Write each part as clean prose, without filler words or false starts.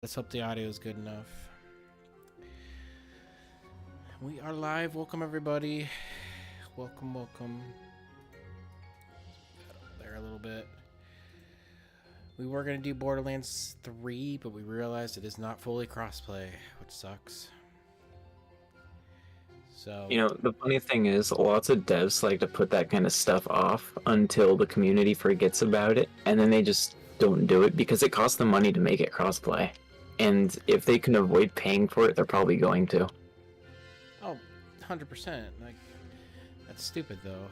Let's hope the audio is good enough. We are live. Welcome, everybody. Welcome, welcome. There a little bit. We were going to do Borderlands 3, but we realized it is not fully crossplay, which sucks. So, You know, the funny thing is, lots of devs like to put that kind of stuff off until the community forgets about it, and then they just don't do it because it costs them money to make it crossplay. And if they can avoid paying for it, they're probably going to. oh, 100%. Like, that's stupid, though.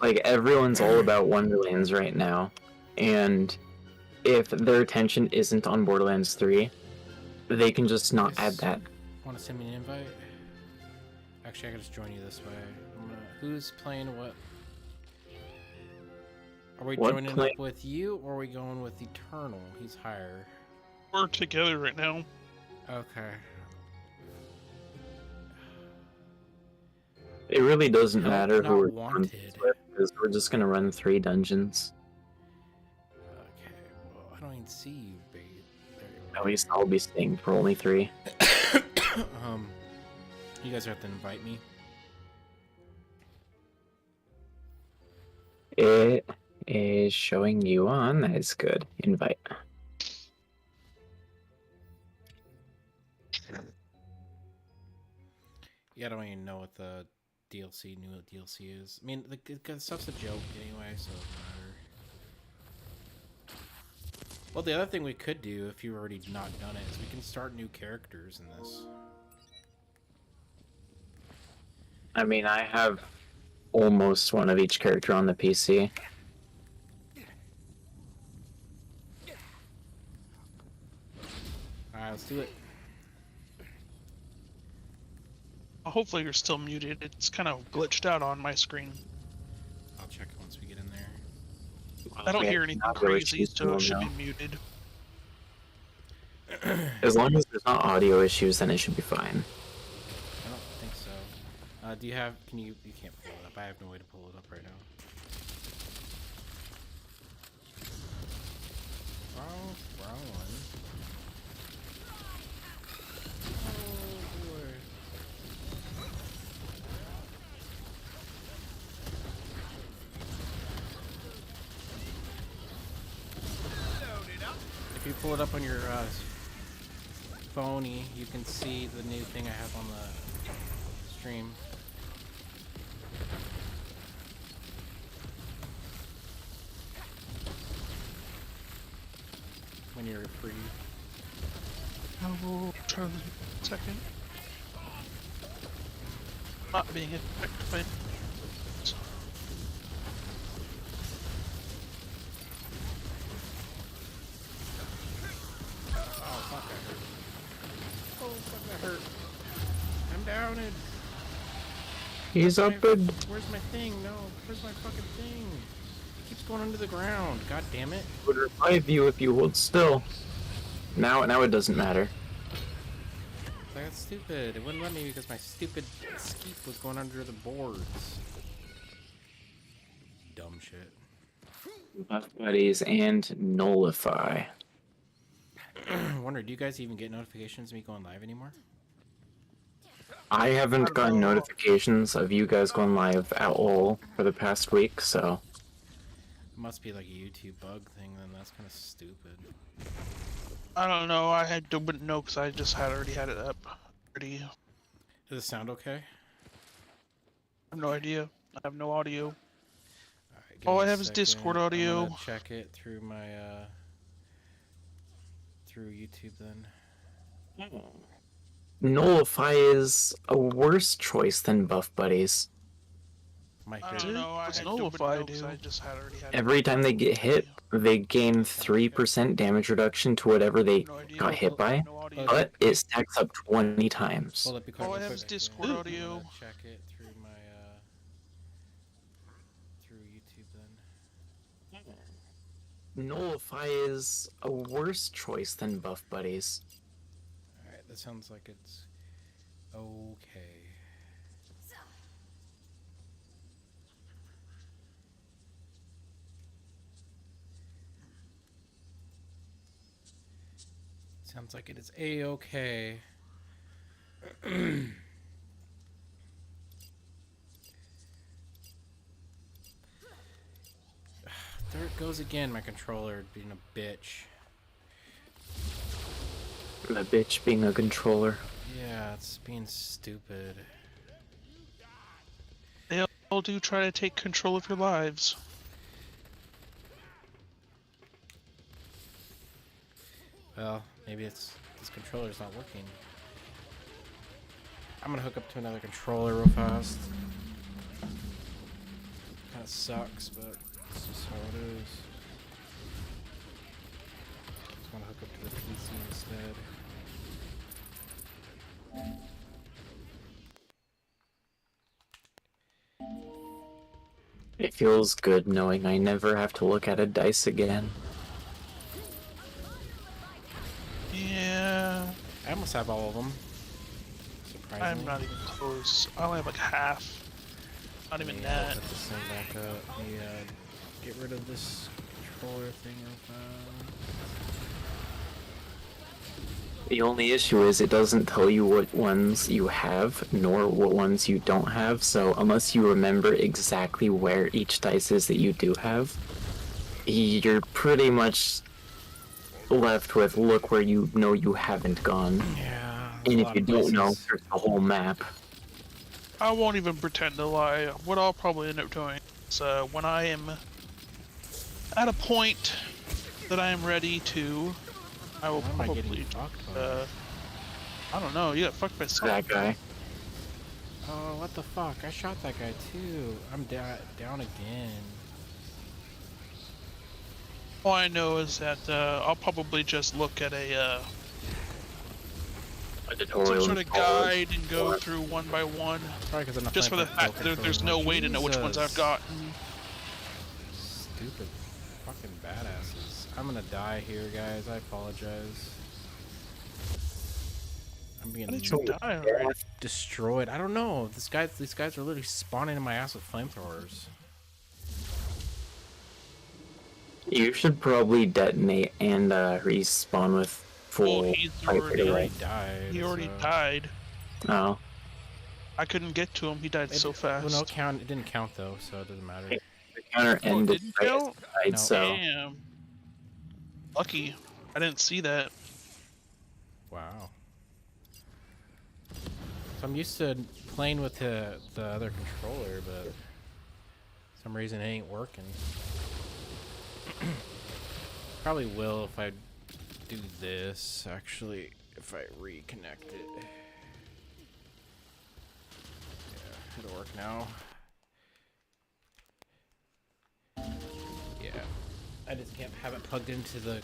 Like, everyone's all about Wonderlands right now, and if their attention isn't on Borderlands 3, they can just not add that. Want to send me an invite? Actually, I can just join you this way. Who's playing what? Are we joining up with you, or are we going with Eternal? He's higher. We're together right now. Okay. It really doesn't matter who we're wanted. with, because we're just gonna run 3 dungeons. Okay, well, I don't even see you, babe. At least I'll be staying for only 3. You guys have to invite me. It is showing you on. That is good. Invite. Yeah, I don't even know what the new DLC is. I mean, the stuff's a joke anyway, so it doesn't matter. Well, the other thing we could do, if you've already not done it, is we can start new characters in this. I mean, I have almost one of each character on the PC. Alright, let's do it. Hopefully you're still muted. It's kind of glitched out on my screen. I'll check it once we get in there. I don't hear anything crazy, so it should be muted. As long as there's not audio issues, then it should be fine. I don't think so. Do you have, you can't pull it up. I have no way to pull it up right now. Wrong one. Oh boy. If you pull it up on your phony, you can see the new thing I have on the stream. When you're free. I will try this a second. Not being affected by... Oh, fuck, that hurt. Oh, fuck, that hurt. I'm downed. He's up good. Where's my thing? No, where's my fucking thing? It keeps going under the ground. God damn it. It would revive you if you hold still. Now it doesn't matter. That's stupid. It wouldn't let me because my stupid skeep was going under the boards. Dumb shit. Buff buddies and nullify. Wonder, do you guys even get notifications of me going live anymore? I haven't gotten notifications of you guys going live at all for the past week, so... It must be like a YouTube bug thing, then. That's kind of stupid. I don't know. Wouldn't know because I just already had it up. Does it sound okay? I have no idea. I have no audio. Right, All I have is Discord audio. I'm gonna check it through my through YouTube then. Nullify is a worse choice than buff buddies. I don't know. I Nullify, dude. I just already had Every time they get hit, they gain 3% damage reduction to whatever they got hit by, but it stacks up 20 times. All I have is Discord audio. Check it through my through YouTube then. Nullify is a worse choice than buff buddies. Alright, that sounds like it's okay. Sounds like it is A-okay. There it goes again, my controller being a bitch. The bitch being a controller. Yeah, it's being stupid. They all do try to take control of your lives. Well, maybe it's this controller's not working. I'm gonna hook up to another controller real fast. Kinda sucks, but it's just how it is. Just wanna hook up to the PC instead. It feels good knowing I never have to look at a dice again. Yeah, I almost have all of them. Surprisingly. I'm not even close. I only have like half. Not even that. Put this thing back up. Yeah, get rid of this controller thing real fast. The only issue is it doesn't tell you what ones you have, nor what ones you don't have, so unless you remember exactly where each dice is that you do have, you're pretty much left with look where you know you haven't gone. Yeah. And if you don't know, there's the whole map. I won't even pretend to lie. What I'll probably end up doing is when I am at a point that I am ready to, I will Why am I getting probably, fucked by? I don't know, you got fucked by something. That guy. Oh, what the fuck? I shot that guy too. I'm down again. All I know is that I'll probably just look at a some sort of guide and go through one by one, Probably because I'm not just for playing the fact that there's no way to know which ones I've gotten. Stupid fucking badasses. I'm gonna die here, guys. I apologize. I'm being How did you die already? destroyed. I don't know. These guys are literally spawning in my ass with flamethrowers. You should probably detonate and respawn with full Well, he's pipe already- array. Died. He already so- died. Oh. I couldn't get to him. He died so fast. Well, no count. It didn't count though, so it doesn't matter. The counter Oh, it ended didn't right count? as I died, No. so Damn. Lucky. I didn't see that. Wow. So I'm used to playing with the other controller, but for some reason it ain't working. Probably will if I do this, actually, if I reconnect it. Yeah, it'll work now. Yeah. I just can't have it plugged into the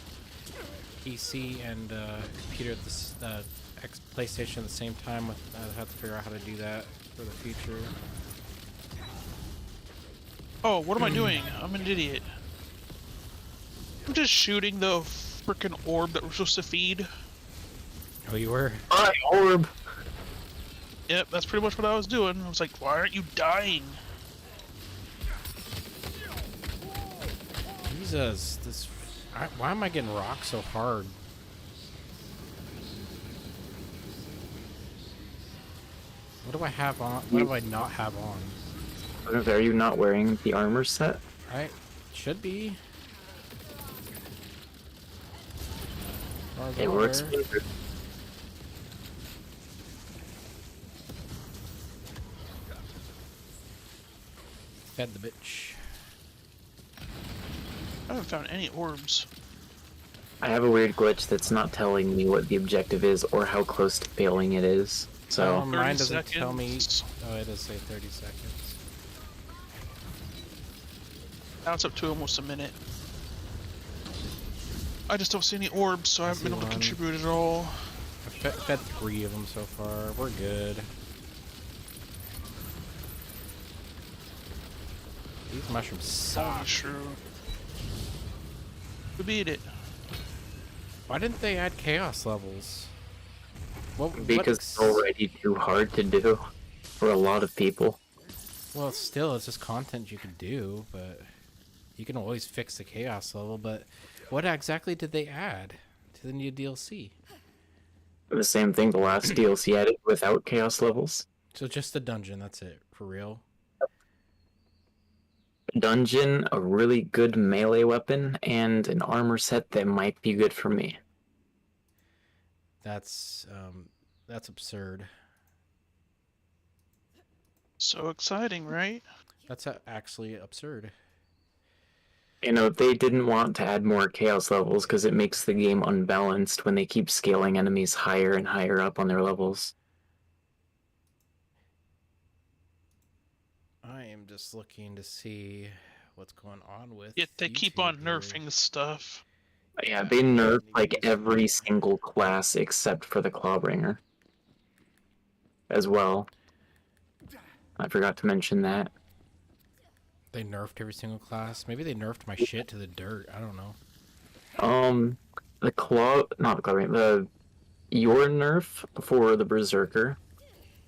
PC and computer at the PlayStation at the same time. I have to figure out how to do that for the future. Oh, what am I doing? I'm an idiot. I'm just shooting the frickin' orb that we're supposed to feed. Oh, you were? my orb. Yep, that's pretty much what I was doing. I was like, why aren't you dying? Jesus, this. Why am I getting rocked so hard? What do I have on? What do I not have on? Are you not wearing the armor set? I should be. It works. Fed the bitch. I haven't found any orbs. I have a weird glitch that's not telling me what the objective is or how close to failing it is. So Mine 30 doesn't tell me. seconds. Oh, it does say 30 seconds. Now it's up to almost a minute. I just don't see any orbs, so I haven't been able to one. contribute at all. I've fed 3 of them so far. We're good. These mushrooms Holy suck. shrew. We beat it. Why didn't they add chaos levels? because it's already too hard to do for a lot of people. Well, still, it's just content you can do, but you can always fix the chaos level. But what exactly did they add to the new DLC? The same thing the last DLC added without chaos levels. So just the dungeon, that's it, for real? Dungeon, a really good melee weapon, and an armor set that might be good for me. That's absurd. So exciting, right? That's actually absurd. You know, they didn't want to add more chaos levels because it makes the game unbalanced when they keep scaling enemies higher and higher up on their levels. I am just looking to see what's going on with Yet they keep on YouTube here. nerfing stuff. Yeah, they nerfed like every single class except for the Clawbringer as well. I forgot to mention that. They nerfed every single class. Maybe they nerfed my shit to the dirt. I don't know. Your nerf for the Berserker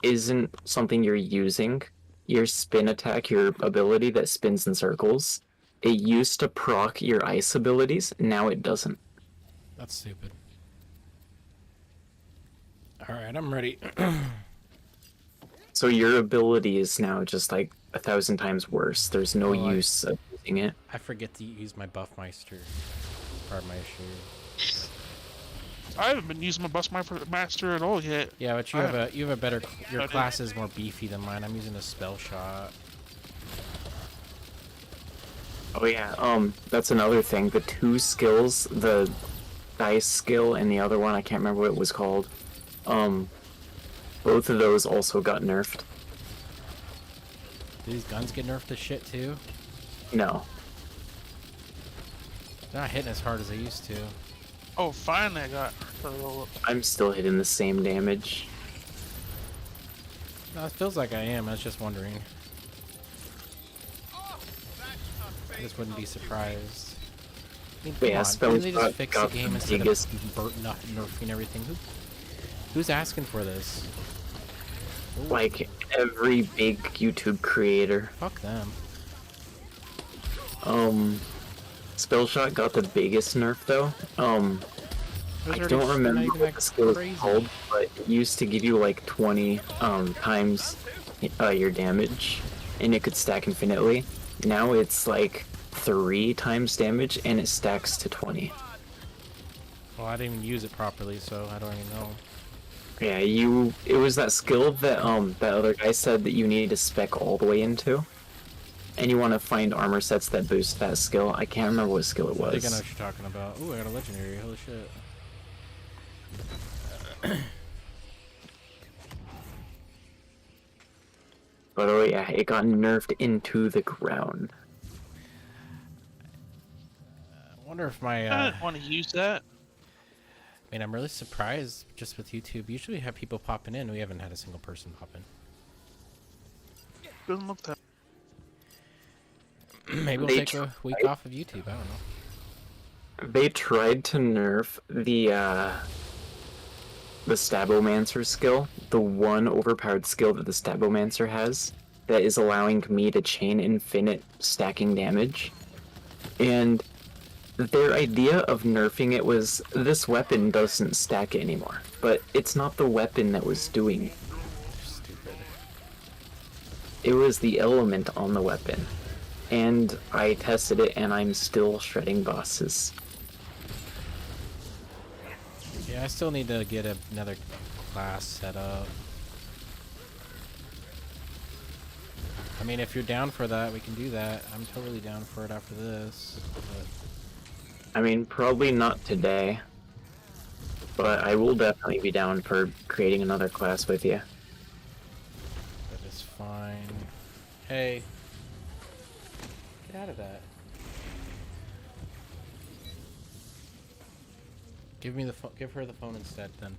isn't something you're using. Your spin attack, your ability that spins in circles, it used to proc your ice abilities, now it doesn't. That's stupid. Alright, I'm ready. So your ability is now just like 1,000 times worse. There's no use of using it. I forget to use my Buffmeister. Part of my issue. I haven't been using my Bust Master at all yet. Yeah, but you have a better. Your class is more beefy than mine. I'm using a spell shot. Oh yeah, that's another thing. The two skills, the dice skill and the other one, I can't remember what it was called. Both of those also got nerfed. Do these guns get nerfed to shit too? No. They're not hitting as hard as they used to. Oh, finally I got I'm still hitting the same damage. No, it feels like I am. I was just wondering. I just wouldn't be surprised. I mean, come Yeah, on. spell Didn't they just shot fix got the game the instead biggest- of nerfing everything? Who's asking for this? Ooh, Like every big YouTube creator. fuck them. Spellshot got the biggest nerf though. I Those don't already- remember they're not even what that the skill is crazy. called, but it used to give you like 20 times your damage, and it could stack infinitely. Now it's like 3 times damage, and it stacks to 20. Well, I didn't even use it properly, so I don't even know. Yeah, it was that skill that that other guy said that you needed to spec all the way into. And you want to find armor sets that boost that skill. I can't remember what skill it I think I know was. what you're talking about. Ooh, I got a legendary. Holy shit. But oh yeah, it got nerfed into the ground. I wonder if my I didn't want to use that. I mean, I'm really surprised just with YouTube. Usually we have people popping in. We haven't had a single person pop in. Doesn't look that. Maybe we'll They take a week tried. off of YouTube. I don't know. They tried to nerf the Stabomancer skill, the one overpowered skill that the Stabomancer has, that is allowing me to chain infinite stacking damage. And their idea of nerfing it was, this weapon doesn't stack anymore. But it's not the weapon that was doing it. Stupid. It was the element on the weapon. And I tested it, and I'm still shredding bosses. Yeah, I still need to get another class set up. I mean, if you're down for that, we can do that. I'm totally down for it after this. But I mean, probably not today. But I will definitely be down for creating another class with you. that is fine. Hey. Get out of that. Give her the phone instead, then.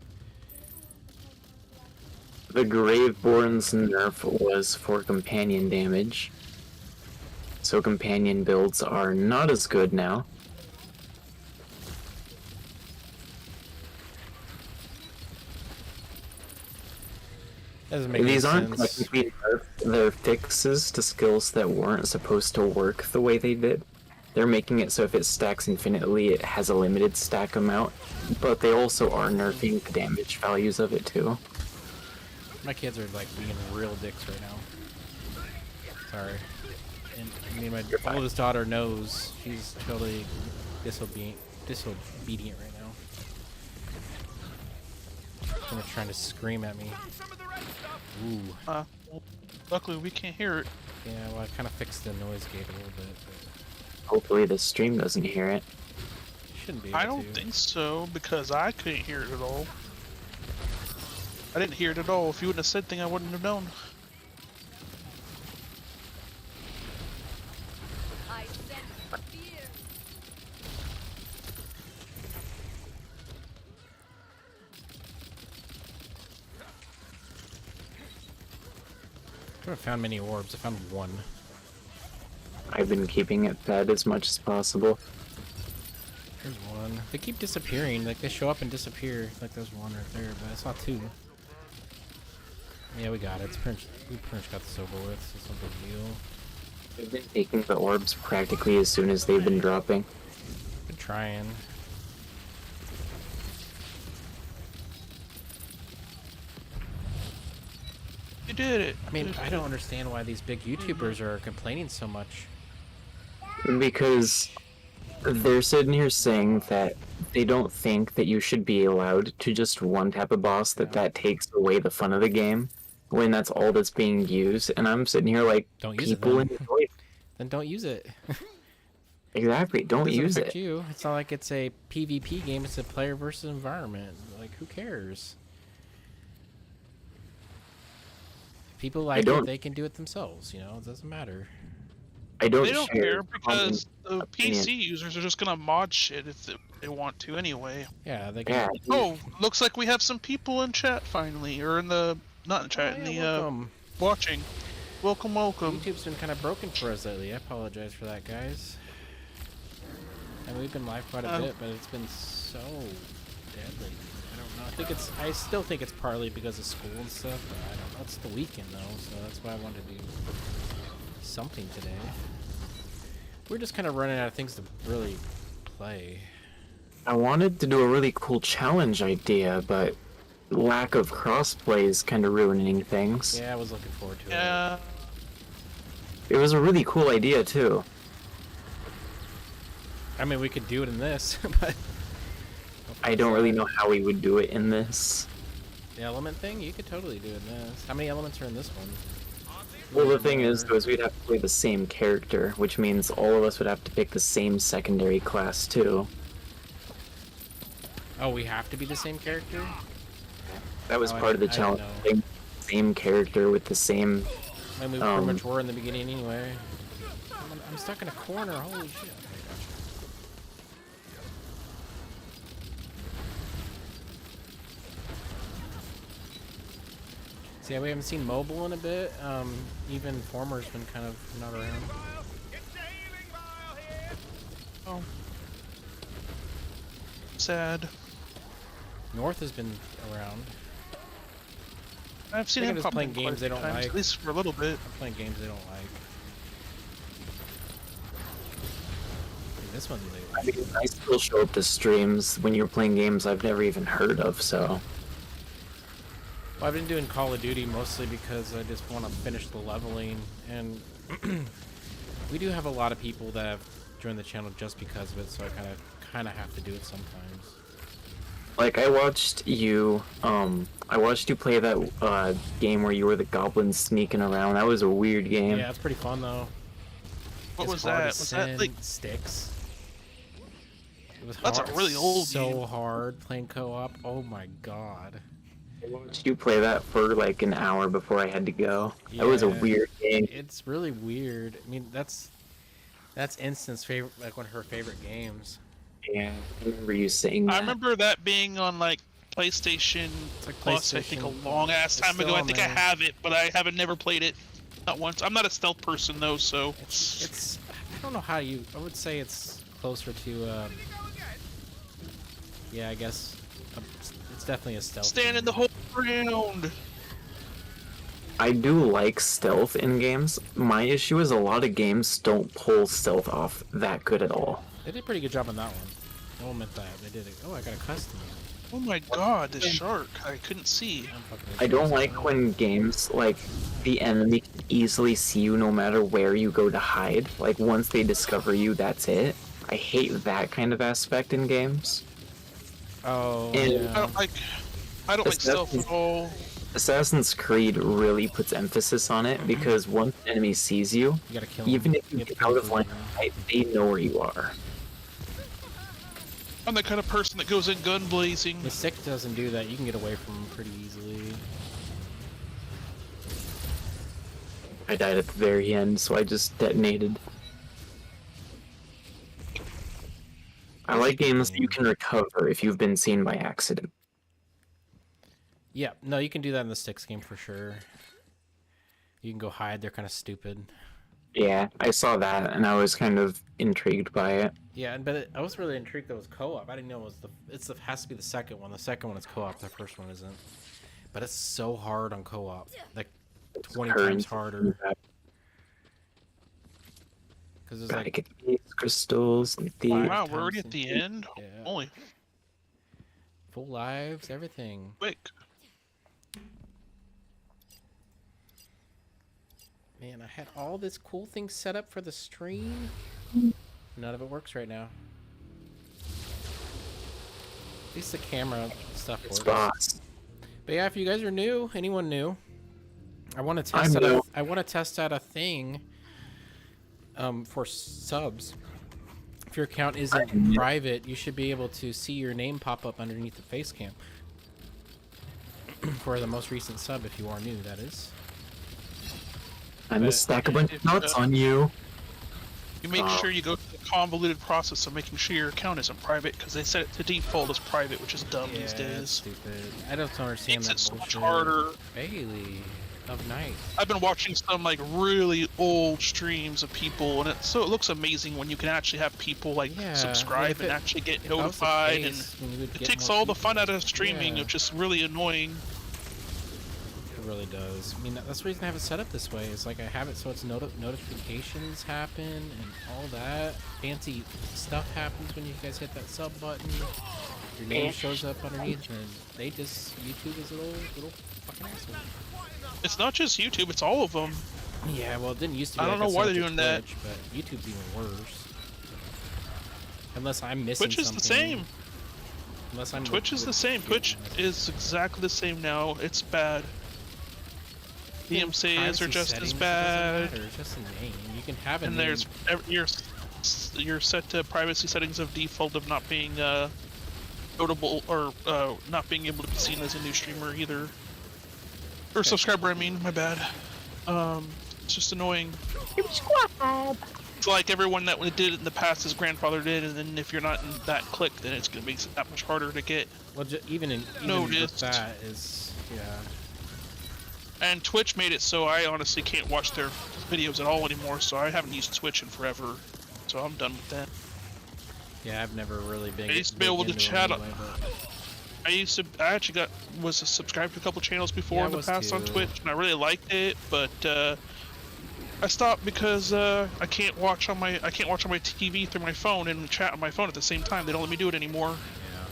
The Graveborn's nerf was for companion damage. So companion builds are not as good now. Doesn't make These any aren't sense. technically nerfs, they're fixes to skills that weren't supposed to work the way they did. They're making it so if it stacks infinitely, it has a limited stack amount, but they also are nerfing the damage values of it too. My kids are like being real dicks right now. Sorry. And I mean, my oldest daughter knows she's totally disobedient right now. They're trying to scream at me. Ooh. Well, luckily we can't hear it. Yeah, well, I kind of fixed the noise gate a little bit. But Hopefully the stream doesn't hear it. shouldn't be able I don't to. think so, because I couldn't hear it at all. I didn't hear it at all. If you wouldn't have said anything, I wouldn't have known. I sense fear. I haven't found many orbs. I found one. I've been keeping it fed as much as possible. There's one. They keep disappearing. Like, they show up and disappear. Like, there's one right there, but I saw two. Yeah, we got it. We pretty much got this over with, so it's no big deal. I've been taking the orbs practically as soon as they've been dropping. Been trying. You did it. I mean, I don't understand why these big YouTubers are complaining so much. Because they're sitting here saying that they don't think that you should be allowed to just one tap a boss, that takes away the fun of the game, when that's all that's being used. And I'm sitting here like, Don't use it, people then. enjoy it. Then don't use it. Exactly, don't Doesn't use affect it. you. It's not like it's a PvP game. It's a player versus environment. Like, who cares? If people like it, they can do it themselves. You know, it doesn't matter. I don't They don't share care because the opinion. PC users are just gonna mod shit if they want to anyway. Yeah, they can. Yeah, Oh, looks like we have some people in chat finally, or in the not in chat, in the welcome. watching. Welcome, welcome. YouTube's been kind of broken for us lately. I apologize for that, guys. And we've been live quite a bit, but it's been so deadly. I don't know. I still think it's partly because of school and stuff. But I don't know. It's the weekend though, so that's why I wanted to do something today. We're just kind of running out of things to really play. I wanted to do a really cool challenge idea, but lack of crossplay is kind of ruining things. Yeah, I was looking forward to it. Yeah. It was a really cool idea too. I mean, we could do it in this, but I don't really know how we would do it in this. the element thing, you could totally do it in this. How many elements are in this one? Well, the thing is, though, is we'd have to play the same character, which means all of us would have to pick the same secondary class too. Oh, we have to be the same character? That was Oh, part of the I didn't challenge. know. Same character with the same. I mean, we pretty much were in the beginning anyway. I'm stuck in a corner, holy shit. Okay, gotcha. See, we haven't seen mobile in a bit. Even Former's been kind of not around. Oh. Sad. North has been around. I've seen They're him just pop playing in quite games a they few don't times, like. at least for a little bit. I'm playing games they don't like. And this one they I like. mean, I still show up to streams when you're playing games I've never even heard of, so. Well, I've been doing Call of Duty mostly because I just want to finish the leveling, and we do have a lot of people that have joined the channel just because of it, so I kind of have to do it sometimes. Like, I watched you play that game where you were the goblin sneaking around. That was a weird game. Yeah, it's pretty fun though. What It's was hard that? to Was that send like sticks? It was That's a hard. really old So game. hard playing co-op. Oh my god. I watched you play that for like an hour before I had to go. That was a Yeah. weird game. It's really weird. I mean, that's Instant's favorite, like one of her favorite games. Yeah, I remember you saying that. I remember that being on like PlayStation It's like Plus, I think a PlayStation- long ass it's time ago. still I on think I there. have it, but I haven't never played it. Not once. I'm not a stealth person though, so It's I don't know how you. I would say it's closer to. Yeah, I guess it's definitely a stealth. stand in game. the whole ground. I do like stealth in games. My issue is a lot of games don't pull stealth off that good at all. They did a pretty good job on that one. I'll admit that. They did it. Oh, I got a custom. Oh my god, this shark! I couldn't see. I don't like when games, like, the enemy can easily see you no matter where you go to hide. Like, once they discover you, that's it. I hate that kind of aspect in games. Oh, And- yeah. I don't like stealth at all. Assassin's Creed really puts emphasis on it because once an enemy sees you, You gotta kill even him. if you get out of line of sight, they know where you are. I'm the kind of person that goes in gun blazing. The stick doesn't do that. You can get away from him pretty easily. I died at the very end, so I just detonated. I like games that you can recover if you've been seen by accident. Yeah, no, you can do that in the sticks game for sure. You can go hide. They're kind of stupid. Yeah, I saw that and I was kind of intrigued by it. Yeah, but I was really intrigued that it was co-op. I didn't know it was it has to be the second one. The second one is co-op. The first one isn't. But it's so hard on co-op. Like 20 times harder. Because there's Gotta like get these crystals and these. Wow, we're already at the end? Yeah. Holy full lives, everything. quick. Man, I had all this cool things set up for the stream. None of it works right now. At least the camera stuff works. Spots. But yeah, if you guys are new, anyone new, I want to I'm test out. new. I want to test out a thing. For subs. If your account isn't private, you should be able to see your name pop up underneath the face cam. For the most recent sub, if you are new, that is. I'm gonna stack a bunch of nuts on you. You make sure you go through the convoluted process of making sure your account isn't private, because they set it to default as private, which is dumb these That's days. stupid. I don't understand Makes that it so much bullshit. harder. Bailey of night. I've been watching some like really old streams of people, and it looks amazing when you can actually have people like Yeah, subscribe if and it- actually get if that was the notified, and case, then you would it get takes more all the people. fun out of streaming, Yeah. which is really annoying. It really does. I mean, that's the reason I have it set up this way. It's like I have it so it's notifications happen and all that fancy stuff happens when you guys hit that sub button. Your name shows up underneath, and they just YouTube is a little fucking asshole. It's not just YouTube; it's all of them. Yeah, well, it didn't used to be. I don't like know why set they're up to doing that. Twitch, but YouTube's even worse. Unless I'm missing Twitch is something. the same. Unless I'm Twitch is the same. Twitch is exactly the same now. It's bad. DMCs are just as bad. It's just a name. You can have a And name. there's you're set to privacy settings of default of not being notable or not being able to be seen as a new streamer either, or subscriber. I mean, my bad. It's just annoying. It's like everyone that did it in the past, his grandfather did, and then if you're not in that clique, then it's gonna make it that much harder to get. Well, even with noticed. that is yeah. And Twitch made it so I honestly can't watch their videos at all anymore. So I haven't used Twitch in forever. So I'm done with that. Yeah, I've never really been. I used to be able to chat. I actually was subscribed to a couple channels before Yeah, in I the was past on too. Twitch, and I really liked it, but I stopped because I can't watch on my TV through my phone and chat on my phone at the same time. They don't let me do it anymore, Yeah.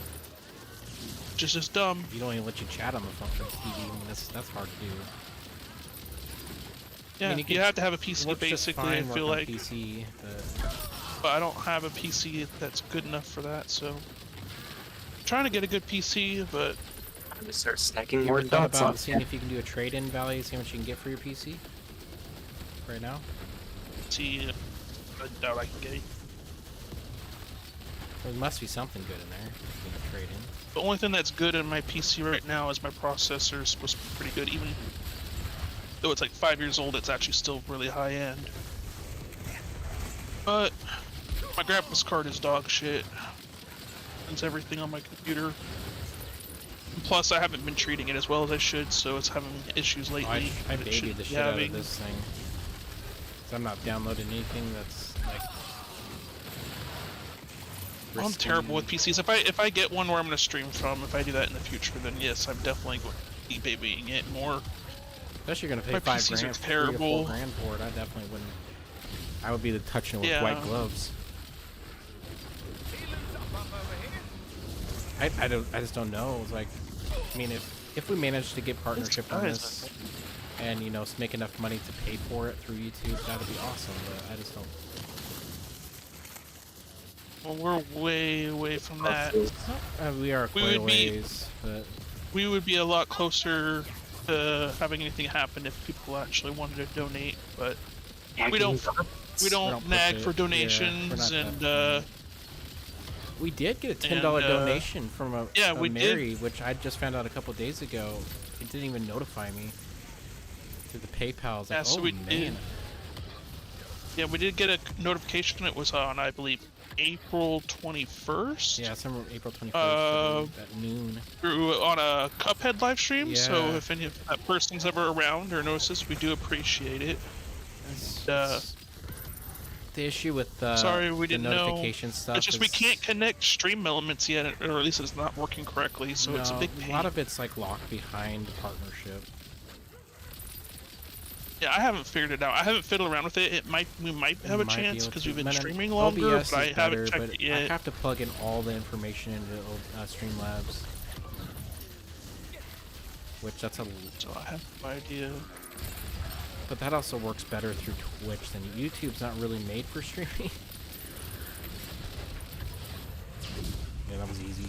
which is just dumb. You don't even let you chat on the phone for TV. I mean, that's hard to do. Yeah, mean, you have to have a PC Works just basically. I fine feel working like, PC, but but I don't have a PC that's good enough for that. So I'm trying to get a good PC, but I'm gonna start stacking you more ever thought dots on about seeing if you can do a trade-in value, see how much you can get for your PC right now? see, I doubt I can get it. There must be something good in there. You can trade in. The only thing that's good in my PC right now is my processor is supposed to be pretty good, even though it's like 5 years old. It's actually still really high end. But my graphics card is dog shit. It's everything on my computer. And plus, I haven't been treating it as well as I should, so it's having issues Oh, lately. I that it babied shouldn't the be shit out having. of this thing. 'Cause I'm not downloading anything that's like. I'm risky. terrible with PCs. If I get one where I'm gonna stream from, if I do that in the future, then yes, I'm definitely going to be babying it more. Especially you're gonna pay My $5 PCs are grand, $3 to terrible. $4 grand for it. I definitely wouldn't. I would be the touching it with Yeah. white gloves. I just don't know. It's like, I mean, if we manage to get partnership on this, and you know, make enough money to pay for it through YouTube, that'd be awesome. But I just don't. Well, we're way away from that. We are We quite a would be- ways, but We would be a lot closer to having anything happen if people actually wanted to donate, but we don't don't nag push for it. Yeah, donations, we're not and that we did get a $10 And, donation from a we Mary, which I just found out a couple days ago. It didn't even notify me through the PayPal. I was like, Yeah, so oh we man. we did get a notification. It was on, I believe, April 21st. Yeah, some April 21st at noon. On a Cuphead live stream. So Yeah. if any of that person's ever around or notices, we do appreciate it. It's the issue with Sorry, we the didn't know. notification stuff. It's just we is- can't connect stream elements yet, or at least it's not working correctly. So it's a no, big pain. a lot of it's like locked behind partnership. Yeah, I haven't figured it out. I haven't fiddled around with it. We might have a Might be chance able because to. we've been Man, streaming longer, OBS but I is haven't better, checked but it yet. I have to plug in all the information into Streamlabs, which that's a. So I have no idea. But that also works better through Twitch than YouTube's not really made for streaming. Yeah, that was easy.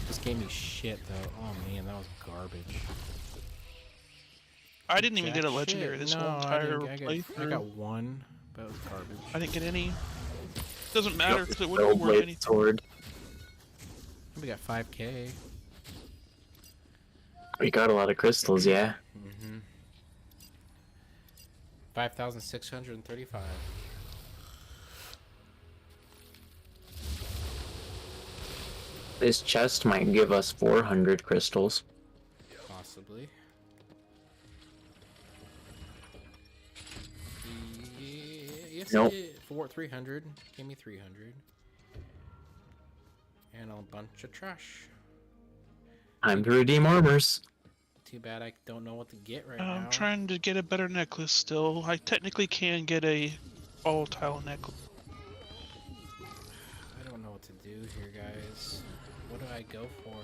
This gave me shit though. Oh man, that was garbage. I didn't even Jack get a legendary shit. this No, whole entire I playthrough. got one, but it was garbage. I didn't get any. Doesn't matter because it wouldn't Gold be worth blade anything. sword. We got 5K. We got a lot of crystals, yeah. 5,635. This chest might give us 400 crystals. Possibly. Yes, Nope. it did. 300. Give me 300. And a bunch of trash. Time to redeem armors. Too bad I don't know what to get right I'm now. trying to get a better necklace still. I technically can get a volatile necklace. I don't know what to do here, guys. What do I go for?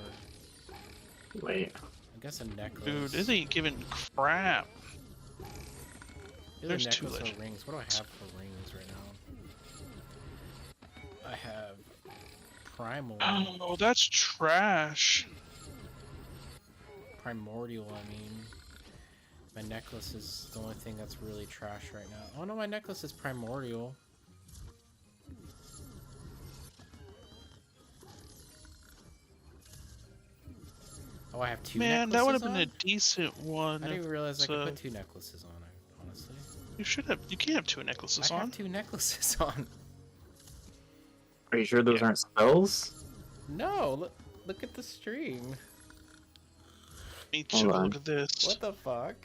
Wait. I guess a necklace. Dude, this ain't giving crap. Either there's two necklace or legends. rings. What do I have for rings right now? I have primal. Oh, that's trash. Primordial, I mean. My necklace is the only thing that's really trash right now. Oh no, my necklace is primordial. Oh, I have two Man, necklaces that would have been on? a decent one. I didn't realize I So- could put two necklaces on, honestly. You should have. You can't have two necklaces I on. have two necklaces on. Are you sure those aren't spells? No, look at the stream. Me Hold too. on. Look at this. What the fuck?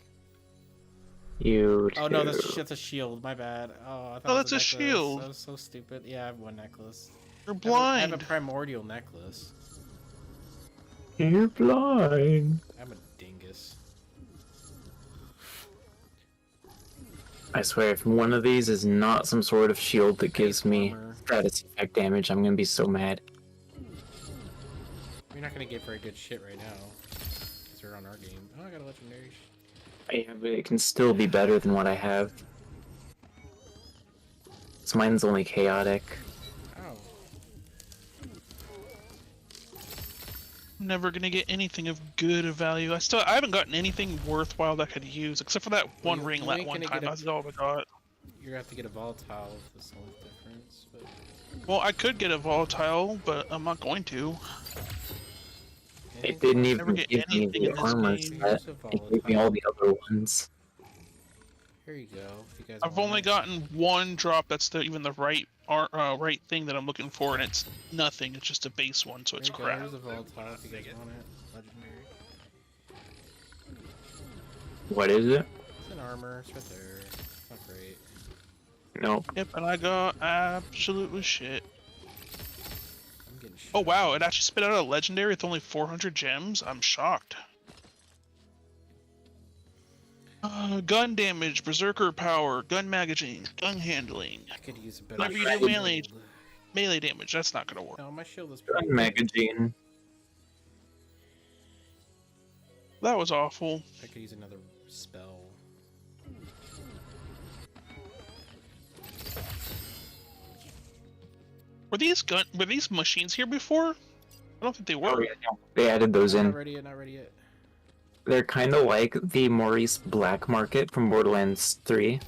You Oh no, two. that's a shield. My bad. Oh, I thought Oh, it was that's a necklace. shield. That was so stupid. Yeah, I have one necklace. You're I blind. have a primordial necklace. You're blind. I'm a dingus. I swear, if one of these is not some sort of shield that gives me armor. status effect damage, I'm gonna be so mad. You're not gonna get very good shit right now. Because we're on our game. Oh, I got a legendary. Yeah, but it can still be better than what I have. So mine's only chaotic. Oh. I'm never gonna get anything of good value. I haven't gotten anything worthwhile that I could use, except for that one You- ring you that ain't one gonna time. get a- That's all I got. You're gonna have to get a volatile with this only difference. But Well, I could get a volatile, but I'm not going to. It didn't never even get give me anything the in this armor game. set. It gave me all the other ones. Here you go. If you guys I've want only it. gotten one drop that's even the right thing that I'm looking for, and it's nothing. It's just a base one, so it's Here you go. crap. Here's a volatile if you guys want it. Legendary. What is it? It's an armor. It's right there. It's not great. Nope. Yep, and I got absolutely shit. I'm getting shit. Oh wow, it actually spit out a legendary with only 400 gems. I'm shocked. Gun damage, berserker power, gun magazine, gun handling. I could use a better Whenever you do shield. melee damage, that's not gonna work. No, my shield is pretty Gun good. magazine. That was awful. I could use another spell. Were these machines here before? I don't think they were. Oh, yeah, no. They added those Not in. ready yet, not ready yet. They're kind of like the Maurice Black Market from Borderlands 3, Well,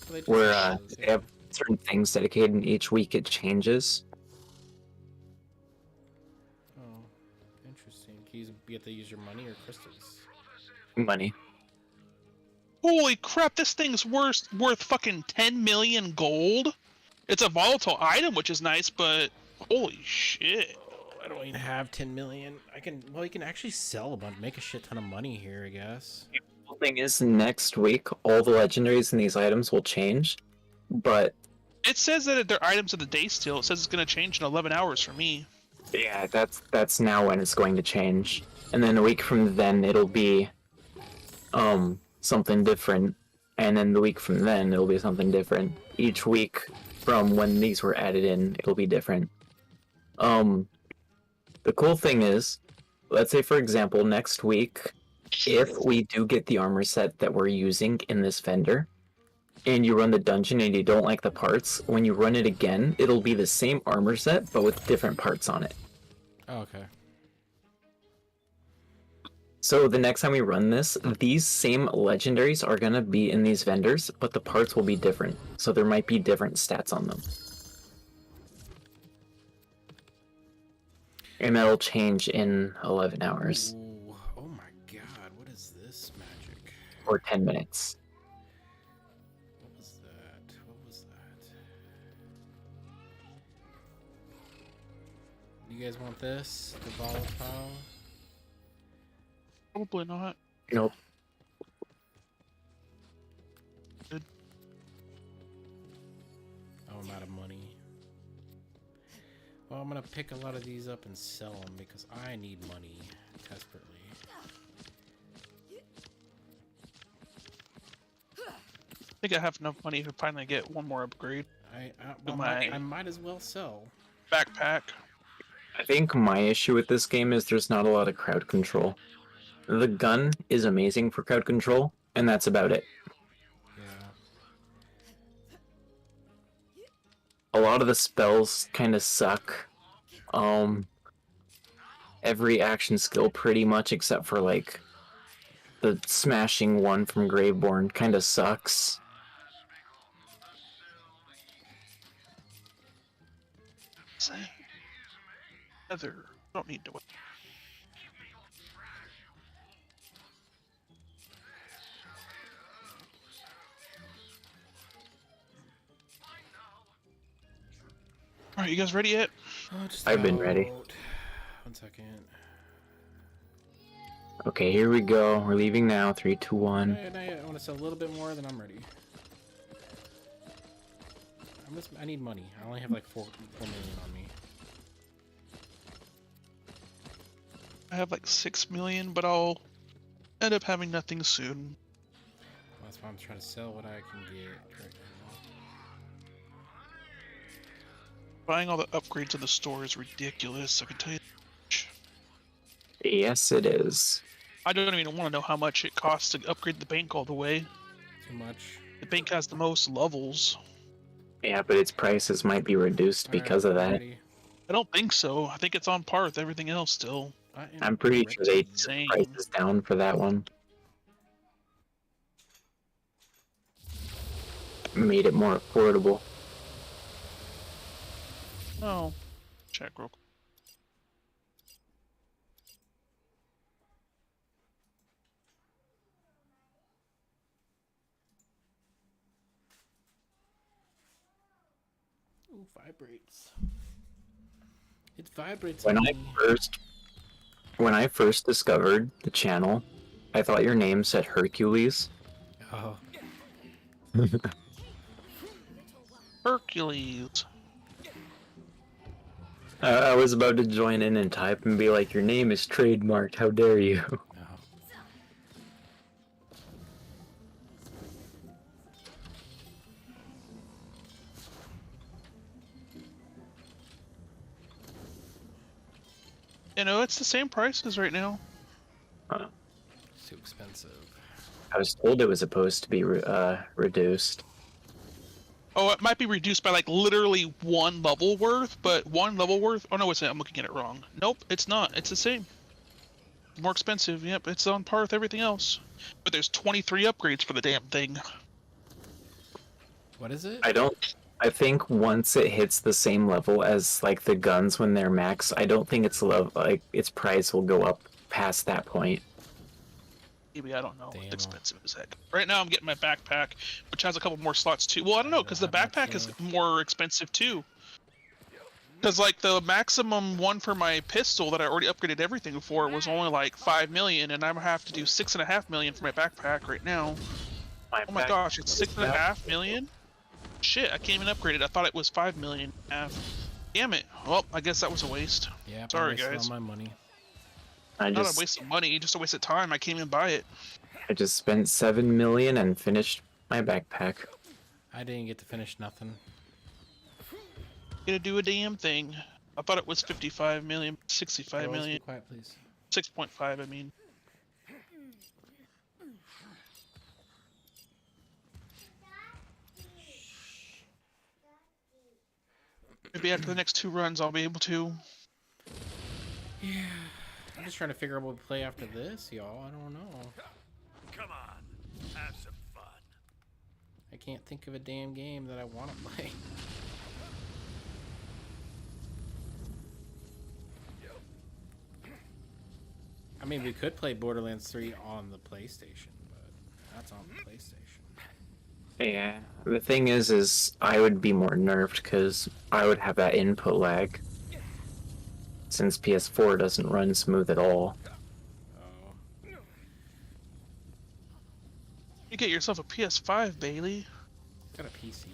they just where added those, they yeah. have certain things dedicated, and each week it changes. Oh, interesting. You have to use your money or crystals? Money. Holy crap, this thing's worth fucking 10 million gold? It's a volatile item, which is nice, but holy shit. I don't even have 10 million. Well, you can actually sell a bunch, make a shit ton of money here, I guess. The thing is, next week, all the legendaries in these items will change, but It says that they're items of the day still. It says it's going to change in 11 hours for me. yeah, that's now when it's going to change. And then a week from then, it'll be something different, and then the week from then, it'll be something different. Each week from when these were added in, it'll be different. The cool thing is, let's say for example, next week, if we do get the armor set that we're using in this vendor, and you run the dungeon and you don't like the parts, when you run it again, it'll be the same armor set, but with different parts on it. Oh, okay. So the next time we run this, these same legendaries are gonna be in these vendors, but the parts will be different. So there might be different stats on them. And that'll change in 11 hours. Ooh, oh my god, what is this magic? Or 10 minutes. What was that? What was that? You guys want this? The volatile? Probably not. Nope. Good. Oh, I'm out of money. Well, I'm gonna pick a lot of these up and sell them because I need money desperately. I think I have enough money to finally get one more upgrade. I might as well sell. Backpack. I think my issue with this game is there's not a lot of crowd control. The gun is amazing for crowd control, and that's about it. Yeah. A lot of the spells kind of suck. Every action skill pretty much except for like the smashing one from Graveborn kind of sucks. Heather. Don't need to wait. Alright, you guys ready yet? Oh, just I've been ready. about. 1 second. Okay, here we go. We're leaving now. 3, 2, 1. I want to sell a little bit more, then I'm ready. I need money. I only have like 4 million on me. I have like 6 million, but I'll end up having nothing soon. Well, that's why I'm trying to sell what I can get right now. Buying all the upgrades in the store is ridiculous, I can tell you. Yes, it is. I don't even want to know how much it costs to upgrade the bank all the way. Too much. The bank has the most levels. Yeah, but its prices might be reduced because of that. Ready. I don't think so. I think it's on par with everything else still. I'm pretty sure they took Insane. prices down for that one. Made it more affordable. Oh, check real quick. Ooh, vibrates. It vibrates. When on I me. first discovered the channel, I thought your name said Hercules. Oh. Hercules. I was about to join in and type and be like, your name is trademarked, how dare you? Oh. You know, it's the same prices right now. It's too expensive. I was told it was supposed to be reduced. Oh, it might be reduced by like literally one level worth, but one level worth. Oh no, it's not. I'm looking at it wrong. Nope, it's not. It's the same. More expensive. Yep, it's on par with everything else. But there's 23 upgrades for the damn thing. What is it? I think once it hits the same level as like the guns when they're max, I don't think its price will go up past that point. Maybe, I don't know. Damn. It's expensive as heck. Right now I'm getting my backpack, which has a couple more slots too. Well, I don't know, because the backpack is more expensive too. Because like the maximum one for my pistol that I already upgraded everything for was only like 5 million, and I'm gonna have to do 6.5 million for my backpack right now. Oh my gosh, it's 6.5 million? Shit, I can't even upgrade it. I thought it was 5 million. Damn it. Well, I guess that was a waste. Yeah, Sorry, I wasted guys. all my money. Not a waste of money, just a waste of time. I can't even buy it. I just spent 7 million and finished my backpack. I didn't get to finish nothing. Gonna do a damn thing. I thought it was 55 million, 65 Girls, million, be quiet, please. 6.5, I mean. Maybe after the next 2 runs, I'll be able to. Yeah. I'm just trying to figure out what to play after this, y'all. I don't know. Come on, have some fun. I can't think of a damn game that I want to play. I mean, we could play Borderlands 3 on the PlayStation, but that's on the PlayStation. Yeah, the thing is I would be more nerfed because I would have that input lag. Since PS4 doesn't run smooth at all. Oh. You get yourself a PS5, Bailey. Got a PC.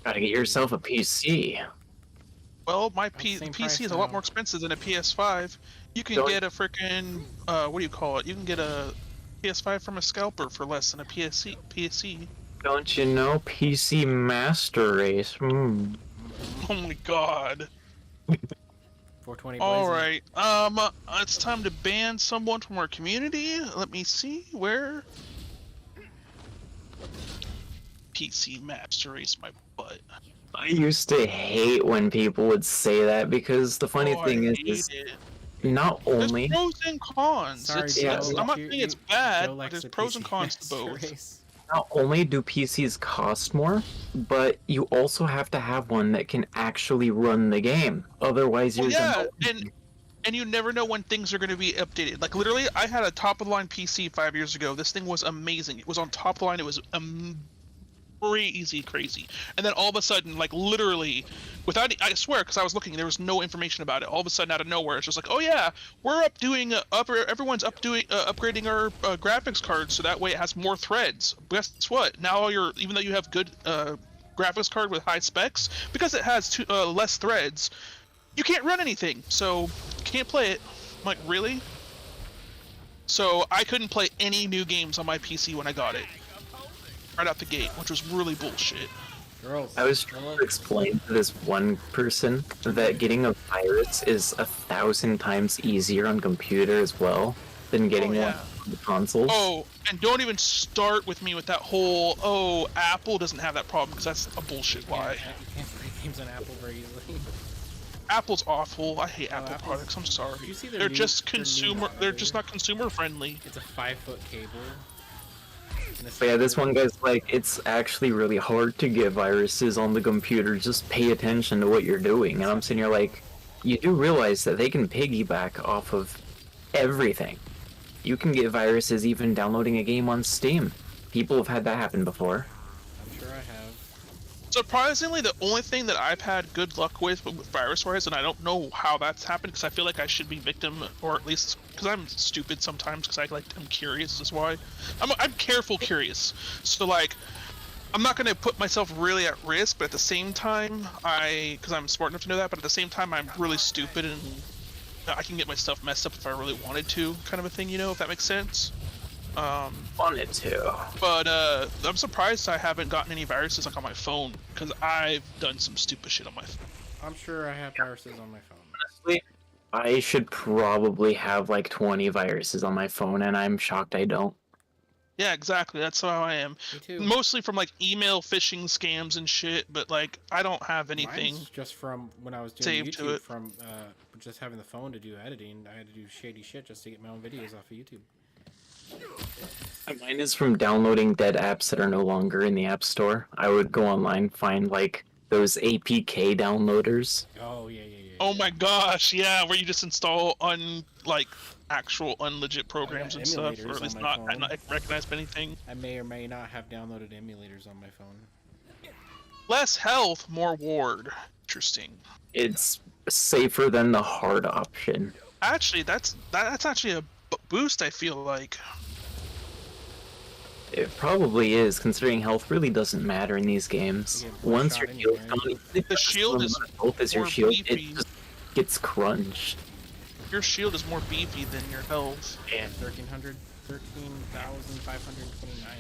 Gotta get yourself a PC. Well, my Same price PC is a lot now. more expensive than a PS5. You can Don't- get a freaking what do you call it? You can get a PS5 from a scalper for less than a PC. Don't you know PC Master Race? Hmm. Oh my god. 420 All blazing. right. It's time to ban someone from our community. Let me see where. PC Master Race my butt. I used to hate when people would say that because the funny Oh, thing I is hate it. not only There's pros and cons. Sorry, Yeah, Joe. I'm not You- saying it's you- bad, Joe but likes there's the pros and PC cons to Master both. Race. not only do PCs cost more, but you also have to have one that can actually run the game. Otherwise, Well, you're yeah, gonna... and you never know when things are going to be updated. Like literally, I had a top of the line PC 5 years ago. This thing was amazing. It was on top of the line. It was crazy. And then all of a sudden, like literally, without I swear, because I was looking, there was no information about it. All of a sudden, out of nowhere, it's just like, oh yeah, we're everyone's upgrading our graphics cards so that way it has more threads. Guess what? Now even though you have good graphics card with high specs, because it has less threads, you can't run anything, so you can't play it. I'm like, really? So I couldn't play any new games on my PC when I got it. Right out the gate, which was really bullshit. Girls. I was trying to explain to this one person that getting a virus is 1,000 times easier on computer as well than getting yeah. one on the consoles. Oh, and don't even start with me with that whole, oh, Apple doesn't have that problem, because that's a bullshit lie. You can't play games on Apple very easily. Apple's awful. I hate Apple Apple's- products. I'm sorry. Did you see their They're new- just their new consumer. They're monitor? just not consumer friendly. It's a 5-foot cable. And it's But yeah, this like- one guy's like, it's actually really hard to get viruses on the computer. Just pay attention to what you're doing. And I'm sitting here like, you do realize that they can piggyback off of everything. You can get viruses even downloading a game on Steam. People have had that happen before. I'm sure I have. Surprisingly, the only thing that I've had good luck with virus-wise, and I don't know how that's happened, because I feel like I should be victim, or at least because I'm stupid sometimes, because I'm curious. Is why I'm careful curious. So like, I'm not gonna put myself really at risk, but at the same time, because I'm smart enough to know that, but at the same time, I'm really stupid and I can get my stuff messed up if I really wanted to, kind of a thing, if that makes sense. Wanted to. But I'm surprised I haven't gotten any viruses like on my phone, because I've done some stupid shit on my phone. I'm sure I have viruses on my phone. Honestly, I should probably have like 20 viruses on my phone, and I'm shocked I don't. Yeah, exactly. That's how I am. Me too. Mostly from like email phishing scams and shit, but like I don't have anything Mine's just from when I was doing saved to YouTube it. from just having the phone to do editing. I had to do shady shit just to get my own videos off of YouTube. Mine is from downloading dead apps that are no longer in the App Store. I would go online, find like those APK downloaders. Oh yeah. Oh my gosh, yeah, where you just install actual unlegit programs and stuff, or emulators at least on my not phone. recognized by anything. I may or may not have downloaded emulators on my phone. Less health, more ward. Interesting. It's safer than the hard option. Actually, that's actually a boost. I feel like. It probably is, considering health really doesn't matter in these games. You get one Once shot your anyway. shield's gone, even if The it's shield the is amount of health as your more shield, it beefy. just gets crunched. Your shield is more beefy than your health. Yeah. 13,529.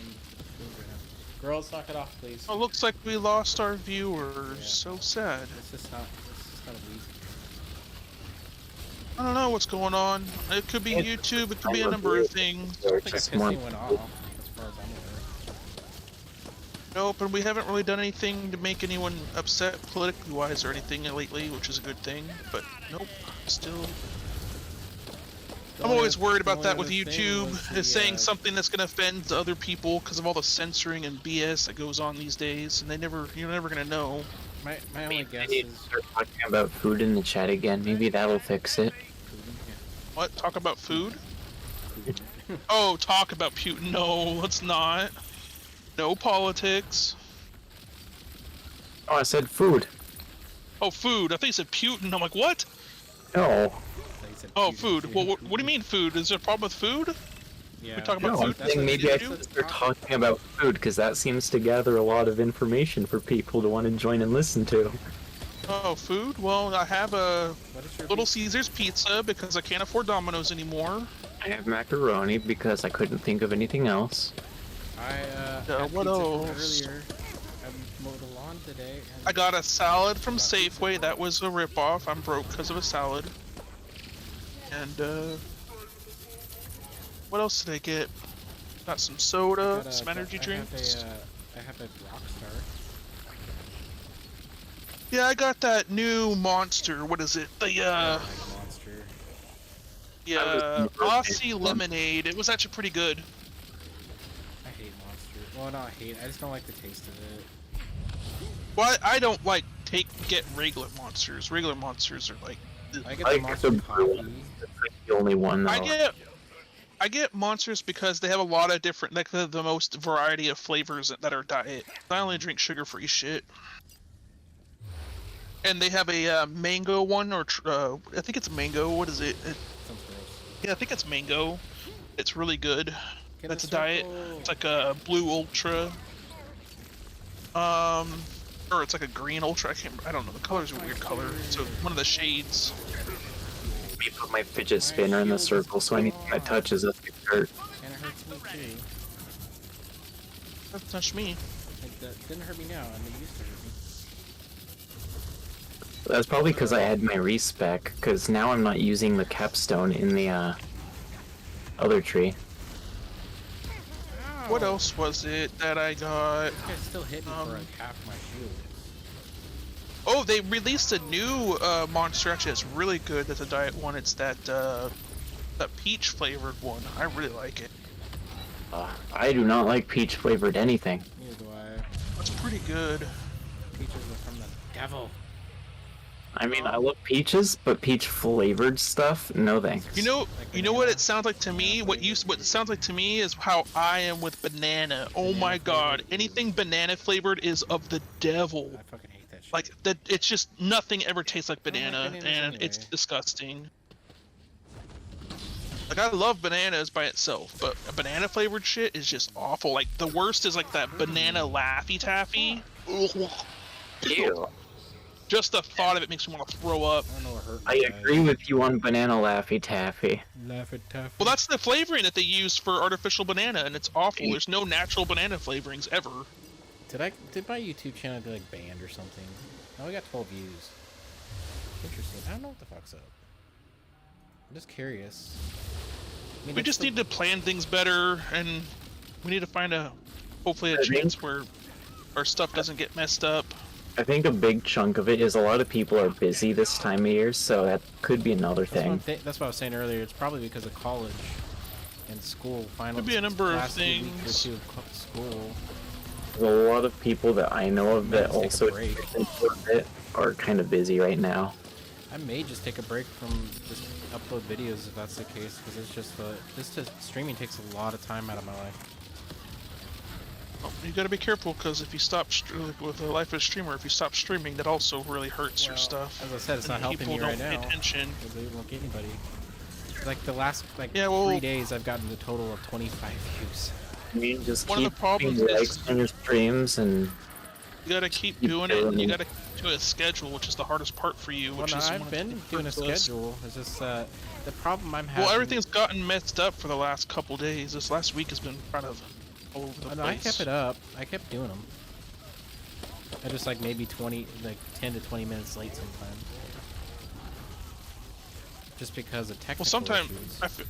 Girls, knock it off, please. Oh, looks like we lost our viewers. Yeah. So sad. This is not a week. I don't know what's going on. It could be YouTube. It could be a number of things. I think Just more- pissing went off, as far as I'm aware. Nope, and we haven't really done anything to make anyone upset politically wise or anything lately, which is a good thing. But nope, still. I'm always worried about that with YouTube, is saying something that's going to offend other people because of all the censoring and BS that goes on these days, and you're never going to know. My only guess Maybe is start talking about food in the chat again. Maybe that'll fix it. What? Talk about food? Oh, talk about Putin. No, let's not. No politics. Oh, I said food. Oh, food. I think you said Putin. I'm like, what? No. Oh, food. Well, what do you mean food? Is there a problem with food? Yeah. We talk about No, I'm food? saying maybe I That's what should start talking about food, because that seems to gather a lot of information for people to want to join and listen to. Oh, food? Well, I have a What is your Little Caesars pizza because I can't afford Domino's anymore. I have macaroni because I couldn't think of anything else. I had what pizza from else? earlier. I mowed the lawn today. And I got a salad from Safeway. That was a ripoff. I'm broke because of a salad. And, what else did I get? Got some soda, got a- some energy drinks. I have a Rockstar. Yeah, I got that new monster. What is it? The, Monster. yeah, Aussie lemonade. It was actually pretty good. I hate Monster. Well, not hate. I just don't like the taste of it. Well, I don't like get regular monsters. Regular monsters are like, I get I the like Monster the coffee. That's like the only one. I get monsters because they have a lot of different, like the most variety of flavors that are diet. I only drink sugar-free shit. And they have a mango one, or I think it's mango. What is it? Sounds gross. Yeah, I think it's mango. It's really good. Get That's a the diet. circle. It's like a blue ultra. Or it's like a green ultra. I don't know. The color's a weird color. So one of the shades. Let me put my fidget spinner in the circle so anything that touches us gets hurt. And it hurts me too. That touched me. That didn't hurt me now, and it used to hurt me. That's probably because I had my respec, because now I'm not using the capstone in the other tree. What else was it that I got? This guy still hit me for like half my shield. Oh, they released a new monster. Actually, it's really good. That's a diet one. It's that peach flavored one. I really like it. I do not like peach flavored anything. Neither do I. It's pretty good. Peaches are from the devil. I mean, I love peaches, but peach flavored stuff, no thanks. You know what banana. it sounds like to me? What it sounds like to me is how I am with banana. Oh my god, anything banana flavored is of the devil. I fucking hate that shit. Like that, it's just nothing ever tastes like don't like banana, bananas and it's anyway. disgusting. Like I love bananas by itself, but a banana flavored shit is just awful. Like the worst is like that banana Laffy Taffy. Ew. Just the thought of it makes me want to throw up. I don't know what hurt I me, agree with you on banana Laffy Taffy. Laugh it tough. Well, that's the flavoring that they use for artificial banana, and it's awful. There's no natural banana flavorings ever. Did my YouTube channel get like banned or something? Oh, we got 12 views. Interesting. I don't know what the fuck's up. I'm just curious. I mean, We it's just the- need to plan things better, and we need to find hopefully a I think- chance where our stuff doesn't get messed up. I think a big chunk of it is a lot of people are busy this time of year, so that could be another thing. That's what I was saying earlier. It's probably because of college and school. Final Could be a number of last week or things. two of school. A lot of people that I know of that Might just take a also break. are kind of busy right now. I may just take a break from just upload videos if that's the case, because it's just streaming takes a lot of time out of my life. You gotta be careful, because if you stop with a life of a streamer, if you stop streaming, that also really hurts your Well, stuff. As I said, it's not And helping people me right don't pay now. attention. Because they won't get anybody. Like the last 3 days, I've gotten a total of 25 views. I mean, just One of keep the problems putting is- likes on your streams and You gotta keep Keep doing it, and you doing gotta do a schedule, which is the hardest part for you. Well, Which no, is one I've of the been things doing a that hurts us. schedule. It's just the problem I'm having. Well, everything's gotten messed up for the last couple days. This last week has been kind of all over the Oh, place. no, I kept it up. I kept doing them. I just maybe 10 to 20 minutes late sometimes. Just because of technical Well, sometimes issues.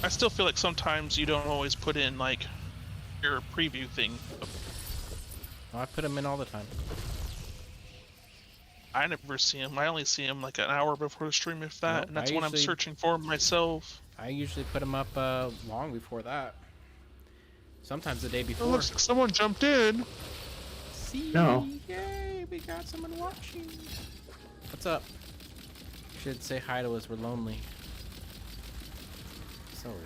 I still feel like sometimes you don't always put in your preview thing. Oh, I put them in all the time. I never see them. I only see them like an hour before the stream, if that, Nope, and that's I what I'm usually- searching for myself. I usually put them up long before that. Sometimes the day Oh, before. looks like someone jumped in. See? No. Yay, we got someone watching. What's up? Should say hi to us. We're lonely. So lonely.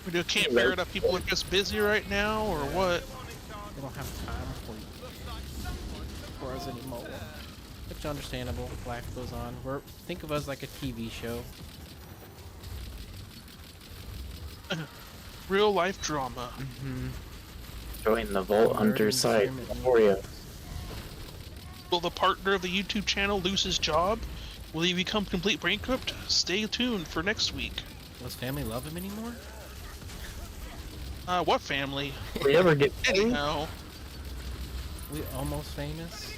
We just can't figure it out. People are just busy right now, or what? We don't have time for us anymore. Which understandable. Life goes on. Think of us like a TV show. Real life drama. join the Vault Hunter Learning side intermittent for you. Will the partner of the YouTube channel lose his job? Will he become complete bankrupt? Stay tuned for next week. Does family love him anymore? What family? We ever get Anyhow. We almost famous?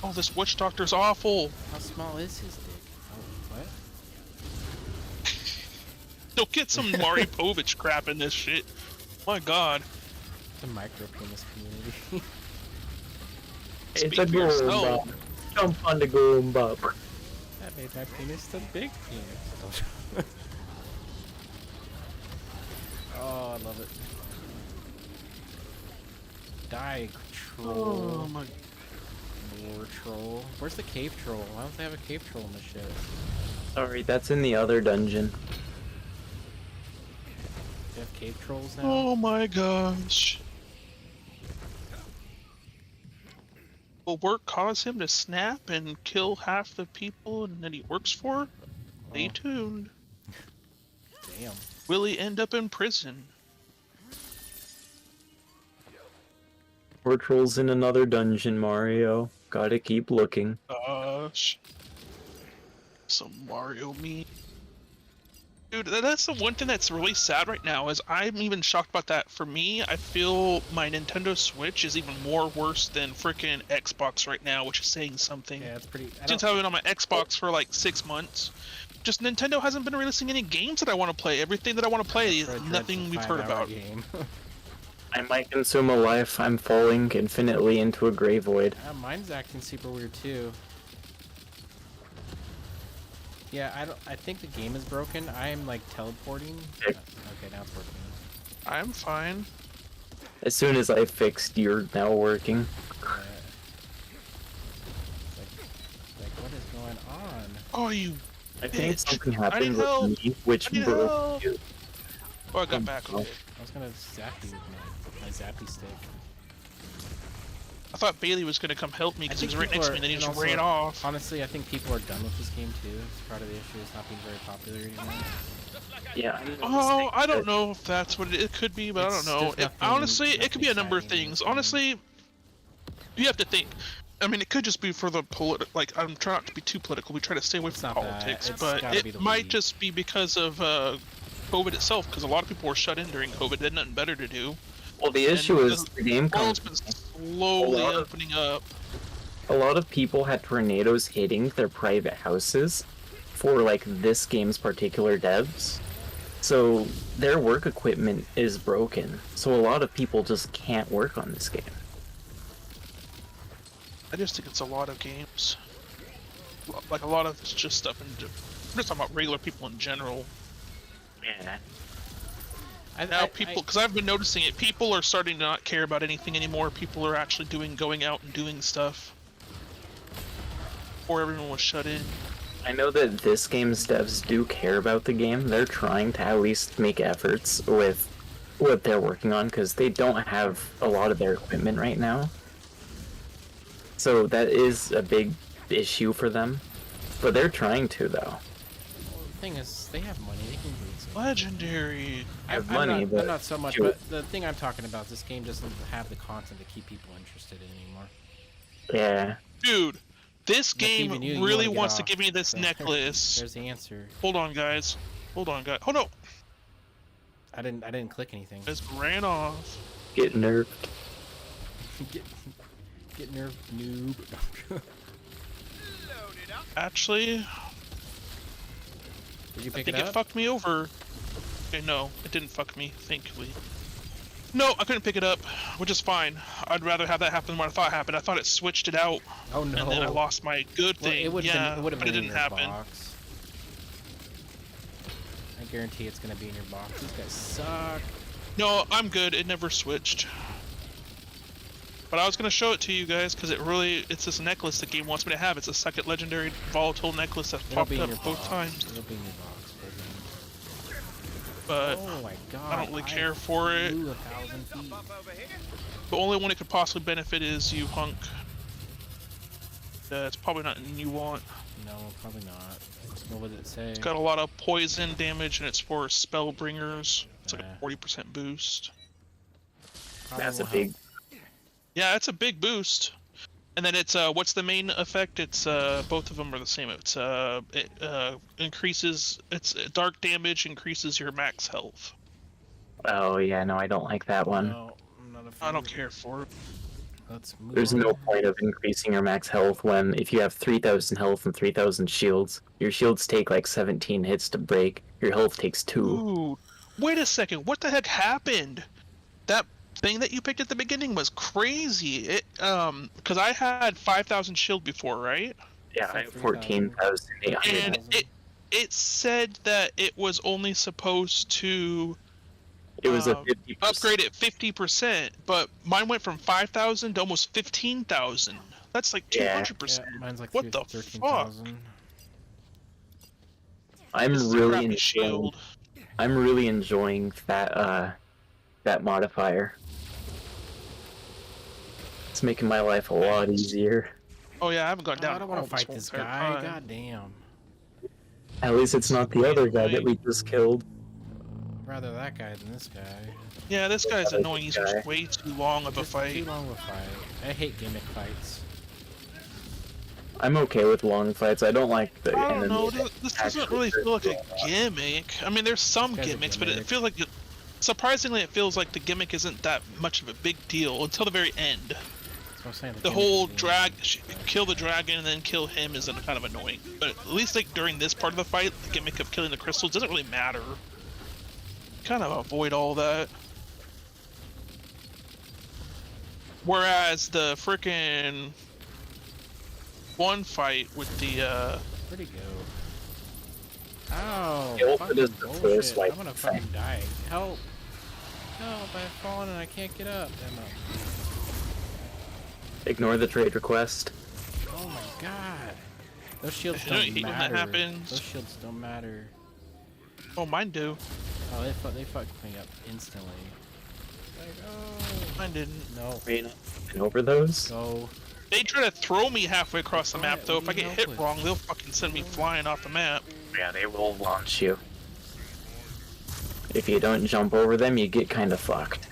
Oh, this witch doctor's awful. How small is his dick? Oh, what? Don't get some Mari Povich crap in this shit. My god. The micro penis community. It's Speak a for yourself. Goombop. Jump on the Goombop. That made my penis the big penis. Oh, I love it. Die, troll. Oh my. War troll. Where's the cave troll? Why don't they have a cave troll in this shit? Sorry, that's in the other dungeon. They have cave trolls now? Oh my gosh. Will work cause him to snap and kill half the people that he works for? Stay Oh. tuned. Damn. Will he end up in prison? Portal's in another dungeon, Mario. Gotta keep looking. Gosh. Some Mario me. Dude, that's the one thing that's really sad right now is I'm even shocked about that. For me, I feel my Nintendo Switch is even more worse than freaking Xbox right now, which is saying something. Yeah, it's pretty. Since I've been on my Xbox for like 6 months, just Nintendo hasn't been releasing any games that I want to play. Everything that I want to play is nothing we've heard about. Game. I might consume a life. I'm falling infinitely into a gray void. Mine's acting super weird too. Yeah, I think the game is broken. I am like teleporting. Okay. Okay, now it's working. I'm fine. As soon as I fixed, you're now working. Like what is going on? Oh, you. I think Bitch. something I need happened help. with me, which I need broke help. you. Oh, I got back. Okay. I was gonna zap you with my zappy stick. I thought Bailey was gonna come help me because he was right people next to are- me, and then he and just also- ran off. Honestly, I think people are done with this game too. It's part of the issue. It's not being very popular anymore. Yeah. Oh, I don't know if that's what it could be, but I It's- don't know. there's nothing- Honestly, it could be a nothing number of exciting in things. this game. Honestly, you have to think. I mean, it could just be for the like, I'm trying not to be too political. We try to stay away It's from not that. politics, It's but gotta be the it might Wii. just be because of COVID itself. Because a lot of people were shut in during COVID. They had nothing better to do. Well, the And issue is the the game world's comes. been slowly lot of- opening up. a lot of people had tornadoes hitting their private houses for like this game's particular devs. So their work equipment is broken. So a lot of people just can't work on this game. I just think it's a lot of games. Like a lot of it's just stuff. I'm just talking about regular people in general. Yeah. Now people, because I've been noticing it, people are starting to not care about anything anymore. People are actually going out and doing stuff. Before everyone was shut in. I know that this game's devs do care about the game. They're trying to at least make efforts with what they're working on because they don't have a lot of their equipment right now. So that is a big issue for them. But they're trying to, though. Well, the thing is, they have money. They can do it. Legendary. Have money, but I'm not so much. But the thing I'm talking about is this game doesn't have the content to keep people interested in anymore. Yeah. Dude, this game even you really wanna get wants to off, give me this so necklace. There's the answer. Hold on, guys. Hold on, guys. Hold on. I didn't click anything. Just ran off. Get nerfed. get nerfed, noob. Actually, Did you I pick think it it up? fucked me over. Okay, no, it didn't fuck me, thankfully. No, I couldn't pick it up, which is fine. I'd rather have that happen than what I thought happened. I thought it switched it out, Oh no. and then I lost my good Well, thing. it would Yeah, have been but it in didn't your happen. box. I guarantee it's gonna be in your box. These guys suck. No, I'm good. It never switched. But I was gonna show it to you guys because it's this necklace the game wants me to have. It's a second legendary volatile necklace that's It'll popped be in up your both box. times. It'll be in your box. Brilliant. But Oh my god. I don't really care for it. flew 1,000 feet. the only one it could possibly benefit is you, Hunk. It's probably not one you want. No, probably not. What would it say? It's got a lot of poison damage and it's for Spellbringers. It's like Yeah. a 40% boost. Probably That's a won't big. help. Yeah, it's a big boost. And then it's what's the main effect? It's both of them are the same. It's it increases dark damage increases your max health. Oh yeah, no, I don't like that one. No, I'm not a fan. I don't care for it. Let's move There's on. no point of increasing your max health when if you have 3,000 health and 3,000 shields, your shields take like 17 hits to break. Your health takes 2. Ooh, wait a second. What the heck happened? That thing that you picked at the beginning was crazy. It because I had 5,000 shield before, right? Yeah, I have 14,800. And it said that it was only supposed to It was a 50%. upgrade at 50%, but mine went from 5,000 to almost 15,000. That's like Yeah. 200%. Yeah, mine's like What the 13,000. I'm This is a really crappy enjoying. shield. I'm really enjoying that modifier. It's making my life a lot easier. Oh yeah, I haven't gone Oh, down. I don't want all to fight whole this entire guy. time. God damn. At least it's not the other guy that we just killed. Rather that guy than this guy. Yeah, this guy's like annoying. He's this guy. just way too long of a Just too fight. long of a fight. I hate gimmick fights. I'm okay with long fights. I don't like the I don't know. enemy. This doesn't really feel like a gimmick. I mean, there's some This guy's a gimmicks, but it gimmick. feels like surprisingly, it feels like the gimmick isn't that much of a big deal until the very end. That's what I'm saying. The gimmick whole is kill the dragon and then kill him is kind of annoying. But at least like during this part of the fight, the gimmick of killing the crystals doesn't really matter. Kind of avoid all that. Whereas the frickin' one fight with the Where'd he go? Ow! Yeah, what fucking is the bullshit. first, like, I'm gonna fucking die. Help! Help! I've fallen and I can't get up. Damn it. Ignore the trade request. Oh my god! Those shields You know, don't you hate when matter. that happens. Those shields don't matter. oh mine do. Oh, they fucked me up instantly. Like, oh. Mine didn't. No. And over those? Go. They try to throw me halfway across the Oh, map yeah, though. If I what do get you hit help with? wrong, they'll fucking send me flying off the map. Yeah, they will launch you. If you don't jump over them, you get kind of fucked.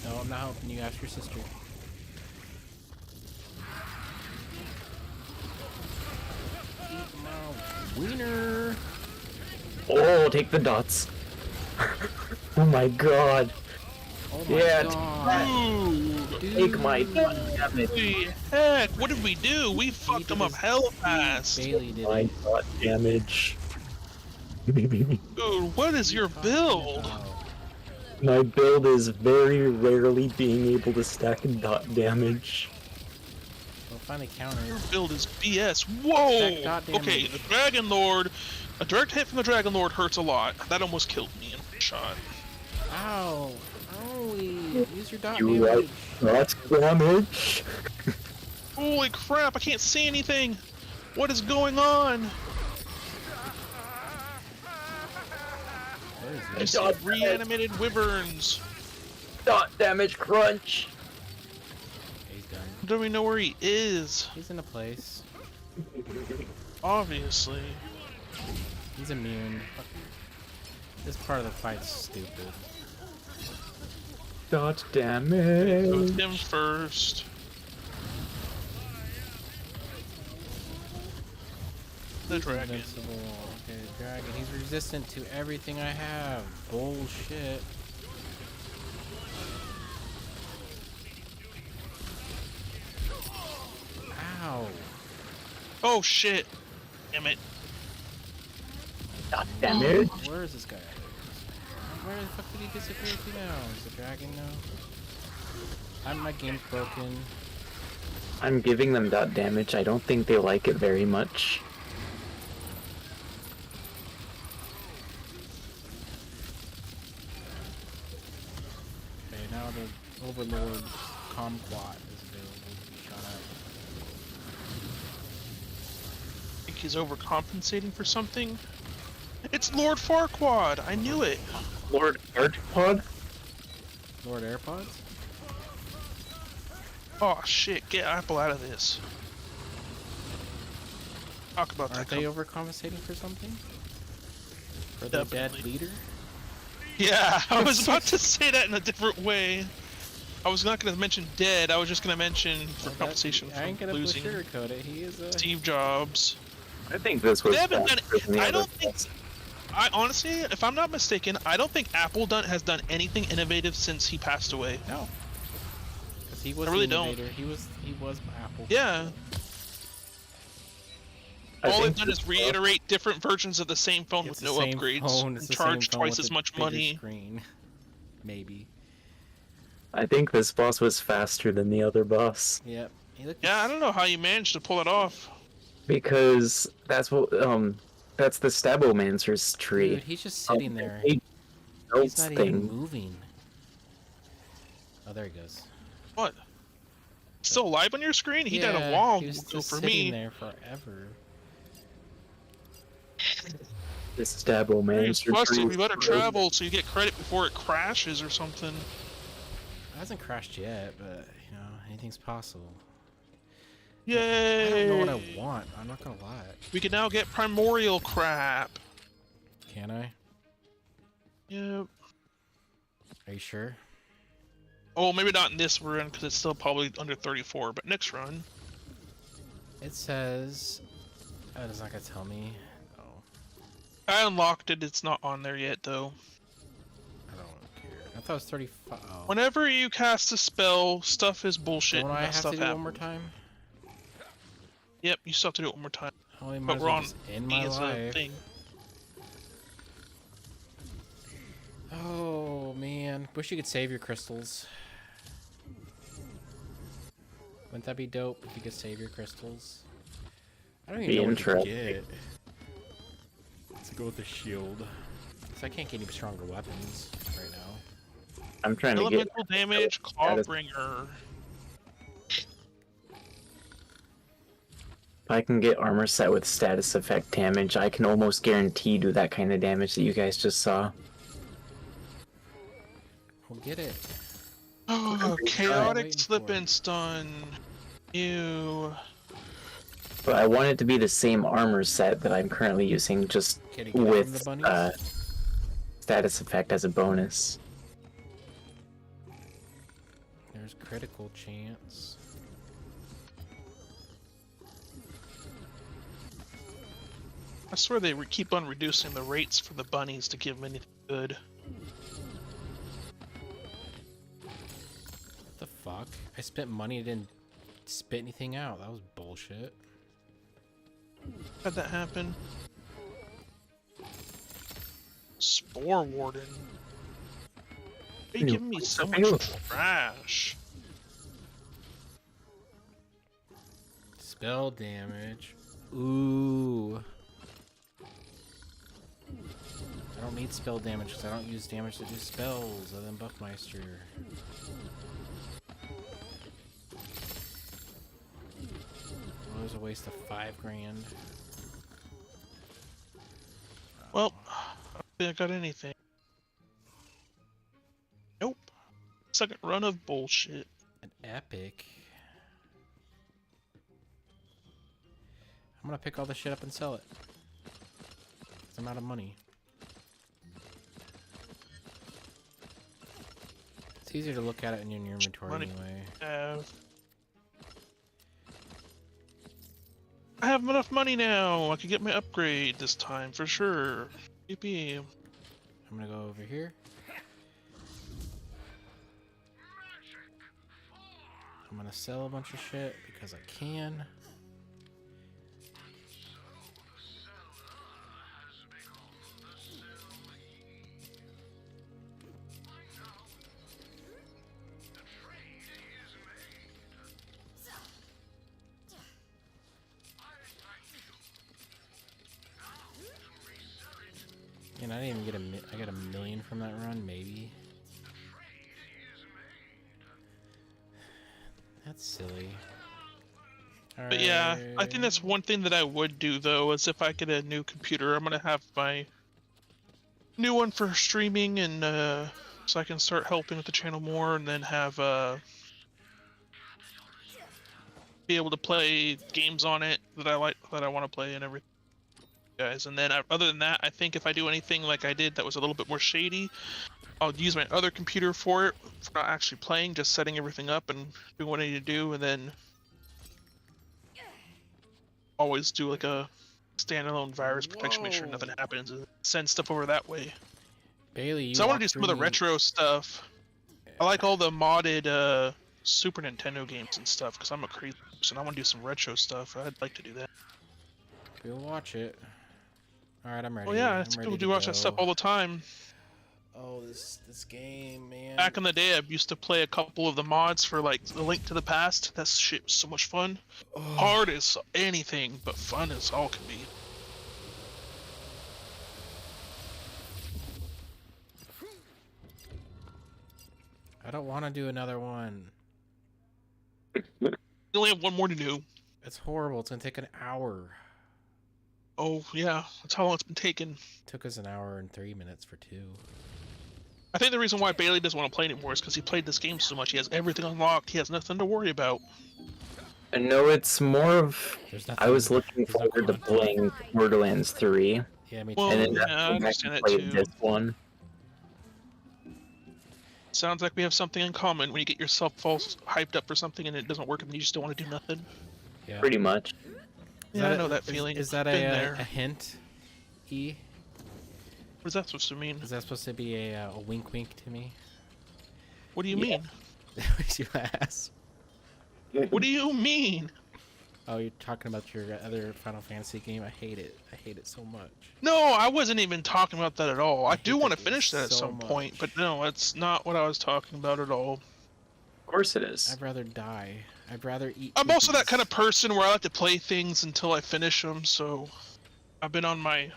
No, I'm not helping you. Ask your sister. Eat my wiener. Oh, take the dots. Oh my god. Oh my Yeah, god. Ooh. Take my damage. Holy heck, what did we do? We fucked him up hell fast. Bailey did My it. dot damage. Dude, what is your build? My build is very rarely being able to stack dot damage. We'll finally counter Your it. build is BS. That Whoa! dot Okay, damage. the Dragon Lord. A direct hit from the Dragon Lord hurts a lot. That almost killed me in one shot. Ow! Owie! Use your dot You damage. like dot damage? Holy crap, I can't see anything! What is going on? Where is I he? see Dot reanimated wyverns. Dot damage crunch. He's done. Do we know where he is? He's in a place. Obviously. He's immune. This part of the fight's stupid. Dot So it's damage. him first. The He's dragon. invincible. Okay, dragon. He's resistant to everything I have. Bullshit. Ow. Oh shit! Damn it. Dot damage. Where is this guy? Where the fuck did he disappear to now? Is the dragon now? My game's broken. I'm giving them dot damage. I don't think they like it very much. Okay, now the Overlord Kumquat is available to be shot at. Think he's overcompensating for something? It's Lord Farquaad! I knew it! Lord Archpod? Lord AirPods? Oh shit, get Apple out of this. Talk about Aren't that. they overcompensating for something? For the dead Definitely. leader? Yeah, I was about to say that in a different way. I was not going to mention dead, I was just going to mention for compensation I ain't for gonna losing sugarcoat it. He is a. Steve Jobs. I think this was They haven't done faster than the I other don't think. ones. I honestly, if I'm not mistaken, I don't think Apple has done anything innovative since he passed away. No. Because he was I really the don't. innovator. He was Apple. Yeah, I all they've think done this is reiterate different versions of the same phone It's with the no same upgrades phone, it's and the charge same phone twice with as a much bigger money. Screen. Maybe. I think this boss was faster than the other boss Yep. He looked Yeah, I don't know how you managed to pull it off. because that's what that's the Stabomancer's tree. Dude, he's just sitting there. He He's builds not even things. moving. Oh, there he goes. What? Still alive on your screen? He died a Yeah, while he was ago just for sitting me. there forever. The You're Stabomancer supposed to. tree. You better travel so you get credit before it crashes or something. It hasn't crashed yet, but you know, anything's possible. Yay! I don't know what I want. I'm not gonna lie. We can now get primordial crap. Can I? Yep. Are you sure? Oh, maybe not in this run because it's still probably under 34, but next run. It says. Oh, it's not gonna tell me. Oh, I unlocked it. It's not on there yet though. I don't care. I thought it was 35. Oh. Whenever you cast a spell, stuff is bullshit. Don't and I that have to stuff do it one happens. more time? Yep, you still have to do it one more time. Holy, might But as we're well on just end my is a life. thing. Oh man, wish you could save your crystals. Wouldn't that be dope if you could save your crystals? I don't even Be know what to interesting. get. Let's go with the shield. So I can't get any stronger weapons right now. I'm trying to get Elemental damage, Clawbringer. if I can get armor set with status effect damage, I can almost guarantee do that kind of damage that you guys just saw. We'll get it. Oh, waiting chaotic for slip it. and stun. Ew. But I want it to be the same armor set that I'm currently using, just Can you get it from the with bunnies? status effect as a bonus. There's critical chance. I swear they keep on reducing the rates for the bunnies to give them anything good. What the fuck? I spent money and didn't spit anything out. That was bullshit. How'd that happen? Spore Warden. They New giving me so points much available. trash. Spell damage. Ooh. I don't need spell damage because I don't use damage to do spells other than Buffmeister. Well, it was a waste of $5 grand. Well, I don't think I got anything. Nope. Second run of bullshit. An epic. I'm gonna pick all this shit up and sell it. 'Cause I'm out of money. It's easier to look at it in your inventory Money. anyway. I have enough money now. I can get my upgrade this time for sure. Yippee. I'm gonna go over here. I'm gonna sell a bunch of shit because I can. And I didn't even get I got $1 million from that run, maybe. That's silly. But yeah, I think that's one thing that I would do though, is if I get a new computer, I'm gonna have my new one for streaming and so I can start helping with the channel more, and then have be able to play games on it that I like, that I want to play and everything. Guys, and then other than that, I think if I do anything like I did that was a little bit more shady, I'll use my other computer for it, for not actually playing, just setting everything up and doing what I need to do, and then always do like a standalone virus protection, make sure Whoa. nothing happens, and send stuff over that way. Bailey, you So I want walked to do some of through the me- retro stuff. I like all the modded Super Nintendo games and stuff because I'm a crazy person. I want to do some retro stuff. I'd like to do that. We'll watch it. Alright, I'm ready. Well, yeah, I'm people ready do to watch that stuff go. all the time. Oh, this game, man. Back in the day, I used to play a couple of the mods for like the Link to the Past. That shit was so much fun. Oh. Hard as anything, but fun as all can be. I don't want to do another one. You only have one more to do. It's horrible. It's gonna take an hour. Oh yeah, that's how long it's been taking. Took us an hour and 3 minutes for 2. I think the reason why Bailey doesn't want to play anymore is because he played this game so much. He has everything unlocked. He has nothing to worry about. No, it's more of. There's nothing. I was looking there's no forward to content. playing Borderlands 3, Yeah, me too. Well, and then yeah, I I understand that played too. this one. Sounds like we have something in common when you get yourself all hyped up for something and it doesn't work and you just don't want to do nothing. Yeah. Pretty much. Is Yeah, that I know a- that feeling. Is that Been a there. hint? E? What is that supposed to mean? Is that supposed to be a wink wink to me? What do you Yeah. mean? You ass. What do you mean? Oh, you're talking about your other Final Fantasy game? I hate it. I hate it so much. No, I wasn't even talking about that at all. I do hate want to that finish that at so some point, much. but no, that's not what I was talking about at all. Of course it is. I'd rather die. I'd rather eat. I'm also that cookies. kind of person where I like to play things until I finish them, so I've been on my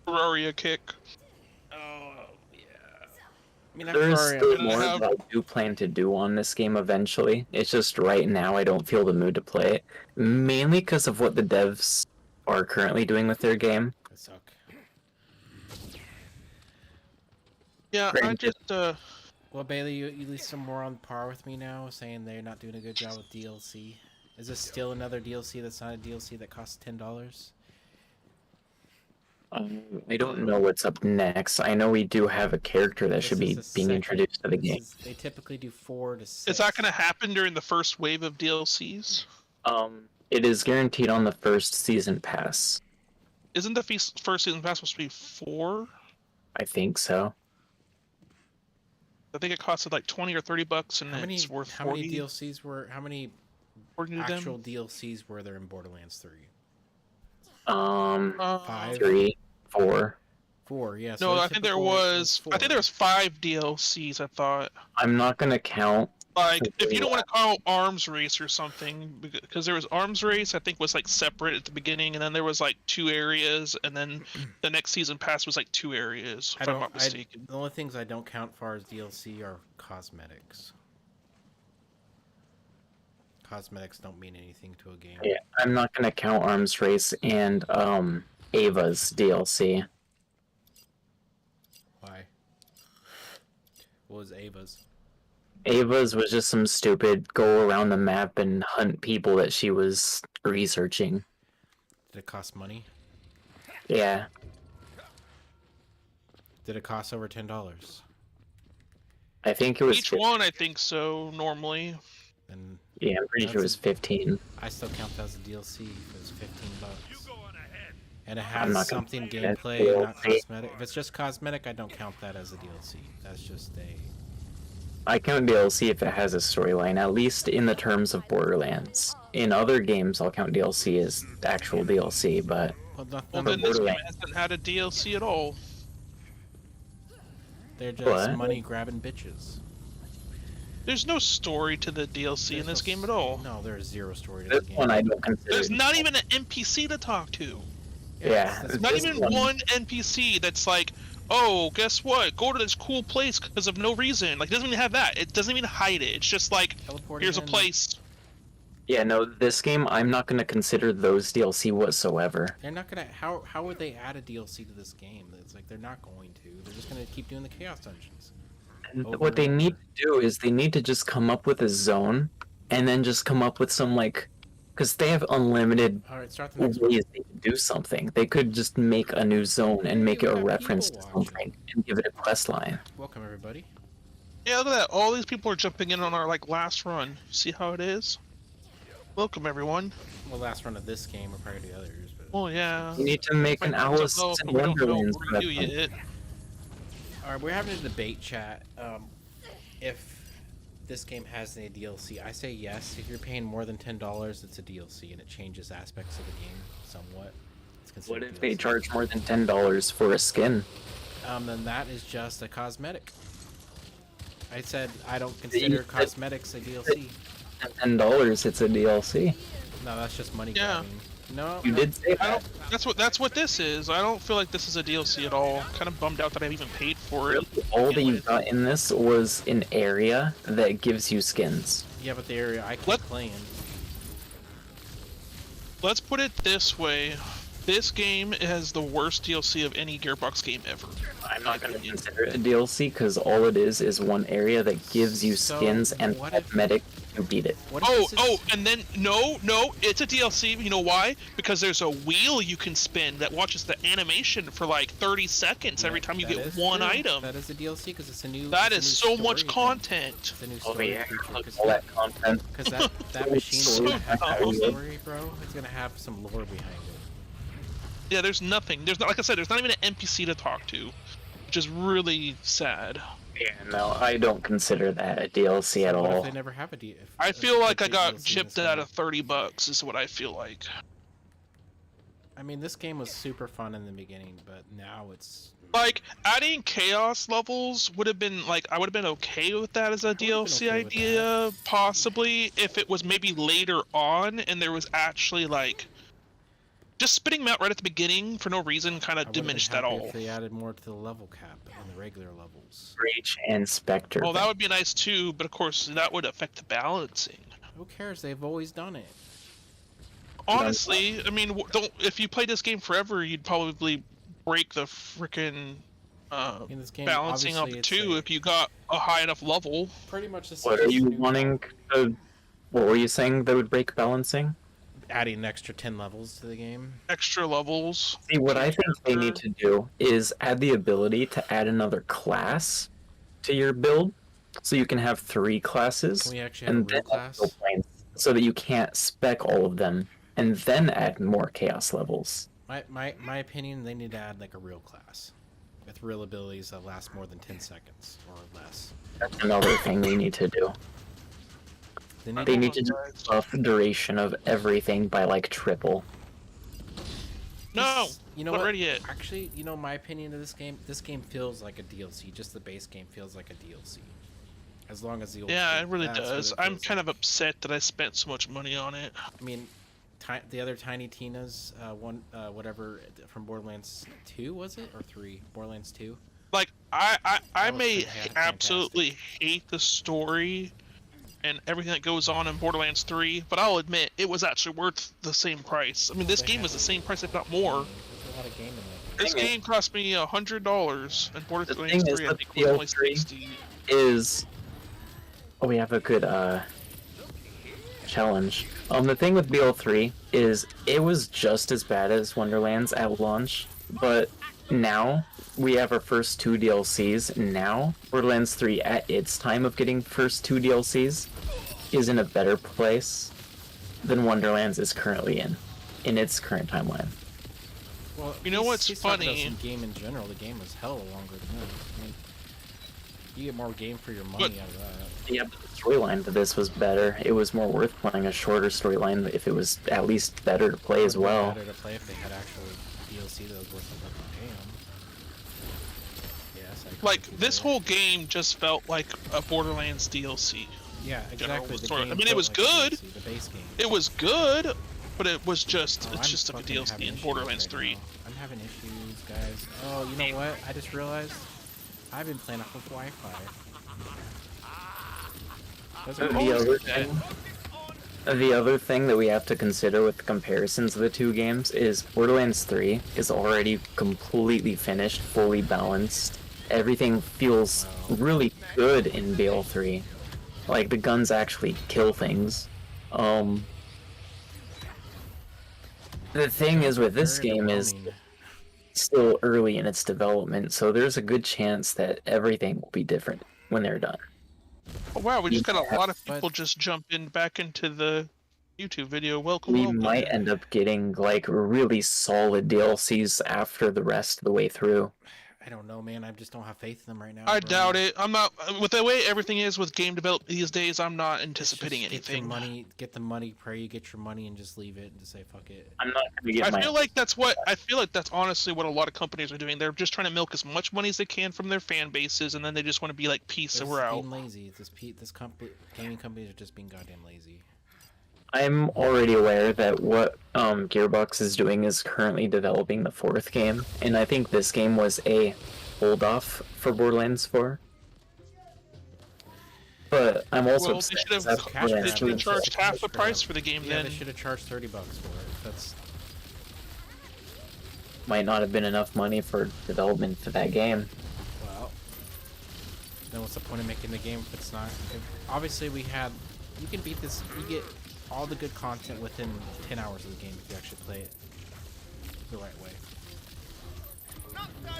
Terraria kick. Oh, yeah. I mean, I'm There is sorry. still gonna more have- that I do plan to do on this game eventually. It's just right now I don't feel the mood to play it. Mainly because of what the devs are currently doing with their game. I suck. Yeah, I Granted. just Well, Bailey, you at least some more on par with me now, saying they're not doing a good job with DLC. Is this still another DLC that's not a DLC that costs $10? I don't know what's up next. I know we do have a character that should be This is being second- introduced to the this game. is- they typically do 4 to 6. is that going to happen during the first wave of DLCs? It is guaranteed on the first season pass. Isn't the first season pass supposed to be 4? I think so. I think it costed like 20 or 30 bucks, and How many it's worth how 40. many DLCs were how many according to actual them. DLCs were there in Borderlands 3? 5. 3, 4. 4, yeah. So No, the I think there typical was. I think there 4. was 5 DLCs. I thought. I'm not gonna count. Like, the if you don't very want to call Arms Race or something, because there was Arms Race, I think was like separate at the beginning, and then there was like 2 areas, and then the next season pass was like 2 areas, if I'm not mistaken. The only things I don't count far as DLC are cosmetics. Cosmetics don't mean anything to a game. Yeah, I'm not gonna count Arms Race and Ava's DLC. Why? What was Ava's? Ava's was just some stupid go around the map and hunt people that she was researching. Did it cost money? Yeah, Did it cost over $10? I think it was. Each one, I think so, normally. Then Yeah, I'm pretty sure it was 15. I still count that as a DLC if it was $15. You go on ahead. And it I'm has not gonna something count that gameplay, not DLC. cosmetic. If it's just cosmetic, I don't count that as a DLC. That's just a... I count DLC if it has a storyline, at least in the terms of Borderlands. In other games, I'll count DLC as actual DLC, but Well, Well, nothing, then this game Borderlands. hasn't had a DLC at all. they're just What? money-grabbing bitches. There's no story to the DLC in There's this no game at all. No, there's zero story to this the game. one I don't consider. There's not even an NPC to talk to. Yeah, that's Not This even one- one NPC that's like, oh, guess what? Go to this cool place because of no reason. Like, it doesn't even have that. It doesn't even hide it. It's just like, Teleporting here's a in. place. Yeah, no, this game I'm not gonna consider those DLC whatsoever. They're not gonna... How would they add a DLC to this game? It's like, they're not going to. They're just gonna keep doing the Chaos Dungeons. And Over what they and need over. to do is they need to just come up with a zone, and then just come up with some like, because they have unlimited Alright, start the next one. ways they could do something. They could just make a new zone and make Hey, it we a got reference to people watching. something and give it a quest line. Welcome, everybody. Yeah, look at that. All these people are jumping in on our, like, last run. See how it is? Welcome, everyone. Well, last run of this game, or probably the others, but... Oh, yeah. You need to make an Might Alice know, in but we don't know Wonderlands what we're gonna do reference. yet. Alright, we're having a debate, chat. If this game has any DLC, I say yes. If you're paying more than $10, it's a DLC, and it changes aspects of the game somewhat. It's considered What if they DLC. charge more than $10 for a skin? Then that is just a cosmetic. I said I don't consider cosmetics a DLC. At $10, it's a DLC. No, that's just money Yeah. grabbing. No, You no. did say I that. don't. That's what this is. I don't feel like this is a DLC at all. Kind of bummed out that I even paid for it. All that you got in this was an area that gives you skins. Yeah, but the area I keep What? playing. Let's put it this way. This game has the worst DLC of any Gearbox game ever. I'm not going to consider it a DLC because all it is one area that gives you So, skins and what if- cosmetic to beat it. What if Oh, this is- oh, and then no, it's a DLC. You know why? Because there's a wheel you can spin that watches the animation for like 30 seconds every time you That get is one true. item. That is a DLC because it's a new. That it's is a new so much story thing. content. It's a new Oh story yeah, feature look, because all that content. that machine's so gonna have a dumb. story, bro. It's gonna have some lore behind it. Yeah, there's nothing. There's not, like I said, there's not even an NPC to talk to, which is really sad. Yeah, no, I don't consider that a DLC at What if all. they never have a DLC? I feel like I got DLC in gypped this out game? of $30. Is what I feel like. I mean, this game was super fun in the beginning, but now it's Like adding chaos levels would have been like I would have been okay with that as a DLC okay with idea, possibly if it was maybe later on and there was actually like just spitting them out right at the beginning for no reason kind I of would've been diminished that happy all. If they added more to the level cap in the regular levels. Breach and Spectre. Well, that would be nice too, but of course that would affect the balancing. Who cares? They've always done it. Honestly, I mean, don't if you played this game forever, you'd probably break the freaking In this game, balancing of obviously, it it's too if you got a high enough level. pretty much the same. What are as you new- wanting to... What were you saying that would break balancing? Adding an extra 10 levels to the game. Extra levels. See, what I think they need to do is add the ability to add another class to your build, so you can have 3 classes, Can we actually have a and real then class? skill points, so that you can't spec all of them, and then add more chaos levels. My opinion, they need to add like a real class. with real abilities that last more than 10 seconds or less. That's another thing they need to do. They need to buff duration of everything by like triple. No, You know not what? ready yet. Actually, you know my opinion of this game feels like a DLC. Just the base game feels like a DLC. As long as the old Yeah, game, it really that's what does. it I'm feels kind like. of upset that I spent so much money on it. I mean, the other Tiny Tina's whatever from Borderlands 2 was it or 3? Borderlands 2. Like I That was may fantastic. absolutely hate the story and everything that goes on in Borderlands 3, but I'll admit it was actually worth the same price. I mean, this game was the same price, if not more. There's a lot of game in there. This game cost me $100, and The Borderlands thing is 3 I with think was only BO3 $60. is we have a good challenge. The thing with BL3 is it was just as bad as Wonderlands at launch, but now we have our first 2 DLCs. Now Borderlands 3 at its time of getting first 2 DLCs is in a better place than Wonderlands is currently in its current timeline. Well, You know what's he's talking about funny? some game in general. The game was hella longer than this. I mean, you get more game for your money out of that. Yeah, but the storyline to this was better. It was more worth playing a shorter storyline if it was at least better to play as It would've been well. better to play if they had actual DLC that was worth the fucking damn. Yes, I Like, agree this with you whole game just felt like a Borderlands DLC. there. Yeah, exactly. The story. game I mean, it felt was like a good. DLC, the base game. It was good, but it was just, Oh, it's I'm just like a fucking DLC having in issues Borderlands right 3. now. I'm having issues, guys. Oh, you know what? I just realized I've been playing off of Wi-Fi. Those are The other thing that we have to consider with the comparisons of the 2 games is Borderlands 3 is already completely finished, fully balanced. Everything feels really good in BL3. Like, the guns actually kill things. The thing is with this very game is underwhelming. still early in its development, so there's a good chance that everything will be different when they're done. Oh, wow, we just got a lot of But- people just jumping back into the YouTube video. Welcome, We welcome. might end up getting like really solid DLCs after the rest of the way through. I don't know, man. I just don't have faith in them right now. I bro. doubt it. I'm not, with the way everything is with game development these days, I'm not It's anticipating just anything. Get the money, pray you get your money, and just leave it and just say fuck it. I'm not gonna get I my. feel like that's honestly what a lot of companies are doing. They're just trying to milk as much money as they can from their fan bases, and then they just want to be like, peace, They're so we're just out. being lazy. Gaming companies are just being goddamn lazy. I'm already aware that what Gearbox is doing is currently developing the 4th game, and I think this game was a hold off for Borderlands 4. But I'm also Well, they upset should 'cause have that's cash Borderlands grab. They should have 2. charged half the Cash price grab. for the game Yeah, then. they should have charged $30 for it. That's Might not have been enough money for development for that game. well. Then what's the point of making the game if it's not? Obviously, you can beat this. You get all the good content within 10 hours of the game if you actually play it the right way.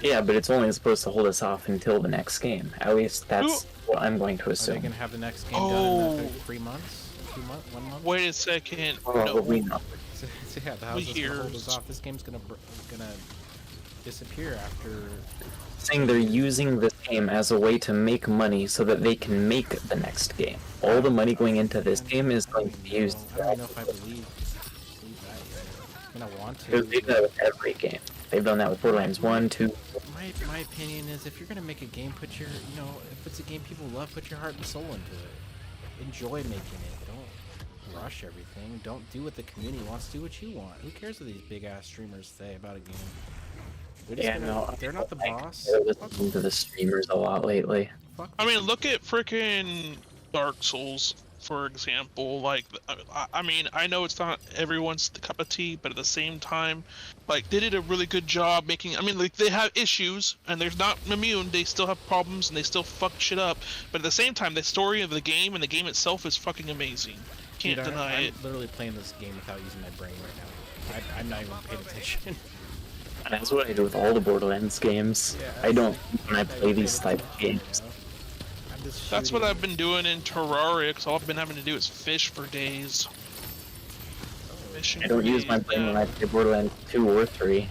Yeah, but it's only supposed to hold us off until the next game. At least that's what I'm going to Are they assume. gonna have the next game done in Oh. 3 months? 2 months? 1 month? Wait a second. Probably No. not. So, yeah, the house is gonna hold hears- us off. This game's gonna disappear after. Saying they're using this game as a way to make money so that they can make the next game. All the money going into this game is going to be used. I don't even know if I believe that yet. I mean, I want They've to. done that with every game. They've done that with Borderlands 1, 2. My opinion is, if you're gonna make a game, if it's a game people love, put your heart and soul into it. Enjoy making it. Don't rush everything. Don't do what the community wants. Do what you want. Who cares what these big ass streamers say about a game? They're just Yeah, gonna, no. they're not the boss. They're listening to the streamers a lot lately. Fuck I mean, them. look at frickin' Dark Souls, for example. Like, I mean, I know it's not everyone's cup of tea, but at the same time, like, they did a really good job making. I mean, like, they have issues, and they're not immune. They still have problems, and they still fuck shit up. But at the same time, the story of the game and the game itself is fucking amazing. Can't Dude, deny I'm it. literally playing this game without using my brain right now. I'm not even paying attention. And that's what I do with all the Borderlands games. Yeah, I don't when I I'm not play even these paying type of attention, games. you know? I'm just That's what shooting. I've been doing in Terraria, because all I've been having to do is fish for days. Fishing I don't for use my days, brain when yeah. I play Borderlands 2 or 3.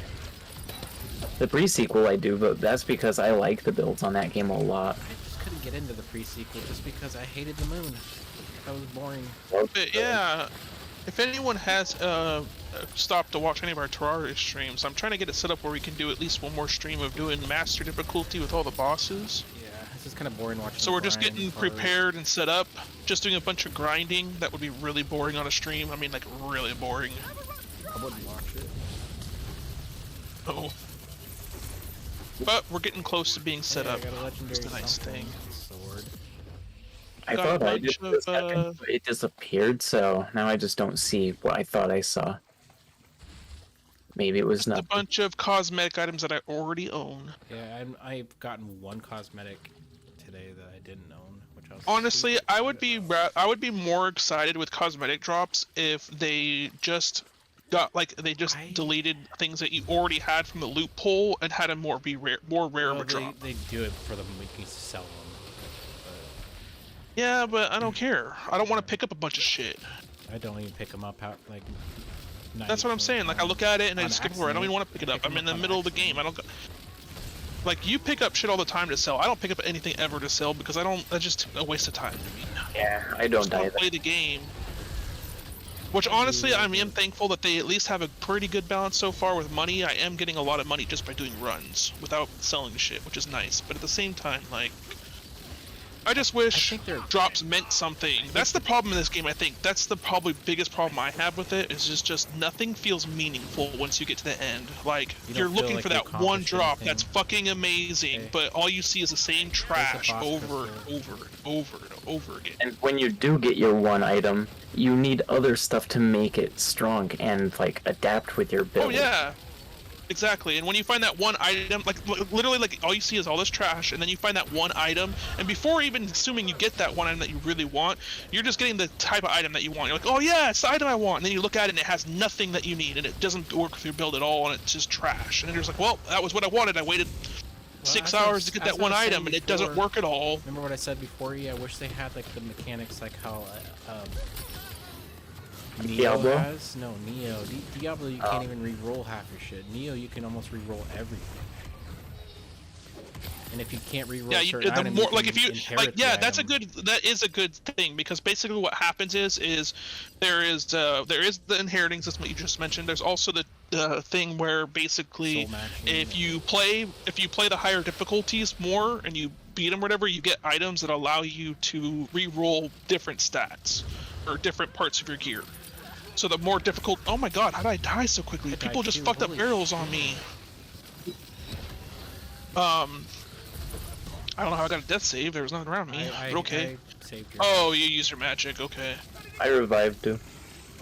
The pre-sequel I do, but that's because I like the builds on that game a lot. I just couldn't get into the pre-sequel just because I hated the moon. That was boring. But yeah, if anyone has stopped to watch any of our Terraria streams, I'm trying to get it set up where we can do at least one more stream of doing master difficulty with all the bosses. Yeah, it's just kind of boring watching. So we're just grind getting for- prepared and set up, just doing a bunch of grinding. That would be really boring on a stream. I mean, like really boring. I wouldn't watch it. Oh. But we're getting close to being set Hey, up. I got a legendary Just a nice something. thing. Sword. I Got a thought I bunch did this of, second, but it disappeared, so now I just don't see what I thought I saw. Maybe it was A not. bunch of cosmetic items that I already own. Yeah, I've gotten one cosmetic today that I didn't own, which I was Honestly, stupid. I would be more excited with cosmetic drops if they just got deleted things that you already had from the loophole and had them more rare Well, of a drop. they do it for the monkeys to sell them. Yeah, but I don't care. I don't want to pick up a bunch of shit. But I don't even pick them up out like. That's what I'm saying. Like I look at it and I On just skip over. I don't even want to pick it up. I'm in the middle of the game. I don't. Like you pick up shit all the time to sell. I don't pick up anything ever to sell because I don't. That's just a waste of time to me. Yeah, I don't Just wanna either. play the game. Which honestly, I am thankful that they at least have a pretty good balance so far with money. I am getting a lot of money just by doing runs without selling shit, which is nice. But at the same time, like, I just wish think they're- drops meant something. That's the problem in this game. I think that's the probably biggest problem I have with it. Is just nothing feels meaningful once you get to the end. Like You you're don't feel looking like for you that one accomplished drop anything. that's fucking amazing, Okay. but all you see is the same trash boss over and crystal. over and over and over again. And when you do get your one item, you need other stuff to make it strong and like adapt with your build. Oh yeah, exactly. And when you find that one item, like literally, like all you see is all this trash, and then you find that one item, and before even assuming you get that one item that you really want, you're just getting the type of item that you want. You're like, oh yeah, it's the item I want. And then you look at it and it has nothing that you need, and it doesn't work with your build at all, and it's just trash. And then you're just like, well, that was what I wanted. I waited 6 as I hours was- to get as that I one was saying item, and it doesn't before- work at all. Remember what I said before? Yeah, I wish they had like the mechanics like how Neo Diablo? has. No, Neo. Diablo, you can't even re-roll half your shit. Neo, you can almost re-roll everything. And if you can't re-roll Yeah, certain the items, more you like can if you inherit like the yeah, item. that is a good thing because basically what happens is there is the inheriting system that you just mentioned. There's also the thing where basically Soul matching. if you play the higher difficulties more and you beat them or whatever, you get items that allow you to re-roll different stats or different parts of your gear. So the more difficult. Oh my god, how did I die so quickly? I died People just too, fucked up holy barrels on me. I don't know how I got a death save. There was nothing around me. I But okay. I saved your. Oh, you used your magic. Okay. I revived too.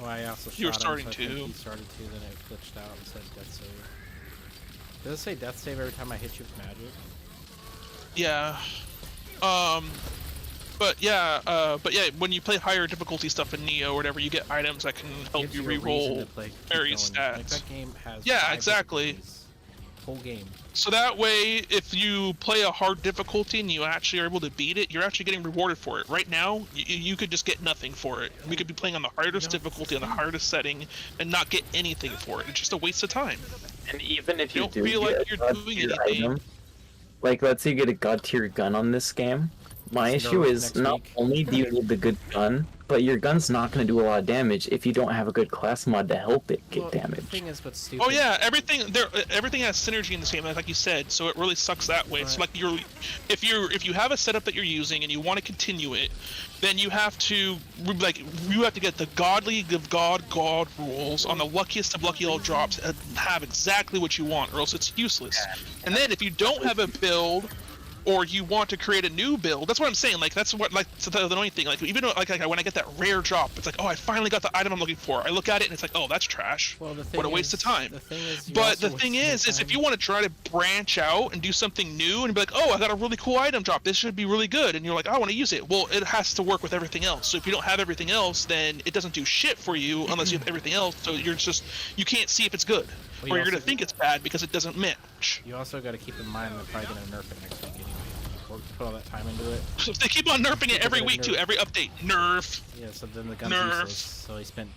Oh, I also shot You were him, starting so I think to. he started to, then it glitched out and said death save. Does it say death save every time I hit you with magic? Yeah. But yeah, when you play higher difficulty stuff in Neo or whatever, you get items that can help Gives you a reason re-roll to play- keep various going. Like, stats. that game has Yeah, 5 exactly. difficulties. Whole game. So that way, if you play a hard difficulty and you actually are able to beat it, you're actually getting rewarded for it. Right now, you could just get nothing for it. We could be playing on the hardest difficulty, on the hardest setting, and not get anything for it. It's just a waste of time. And even if You you don't do feel get like a you're god doing tier anything. item, like let's say you get a god tier gun on this game, my Let's issue go is next not week. only do you need the good gun, but your gun's not going to do a lot of damage if you don't have a good class mod to help it get Well, damage. The thing is, what's stupid. Oh yeah, everything has synergy in this game, like you said. So it really sucks that way. It's Right. like if you have a setup that you're using and you want to continue it, then you have to get the God League of God rules on the luckiest of lucky old drops and have exactly what you want, or else it's useless. And then if you don't have a build, or you want to create a new build, that's what I'm saying. Like that's what the annoying thing. Like even though, like when I get that rare drop, it's like, oh, I finally got the item I'm looking for. I look at it and it's like, oh, that's trash. Well, the thing What a waste of is- time. The thing is, you But also the thing waste is your if you want to try to branch out and do something new and be like, oh, I got a really cool item drop. This should be really good. And you're like, I want to use it. Well, it has to work with everything else. So if you don't have everything else, then it doesn't do shit for you unless you have everything else. So you can't see if it's good. Well, you Or you're also- going to think it's bad because it doesn't match. You also got to keep in mind they're probably going to nerf it next week anyway. Put all that time into it. So they keep on nerfing it every Because week they too. nerf- Every update, nerf. Yeah, so then the gun's Nerf. useless. So he spent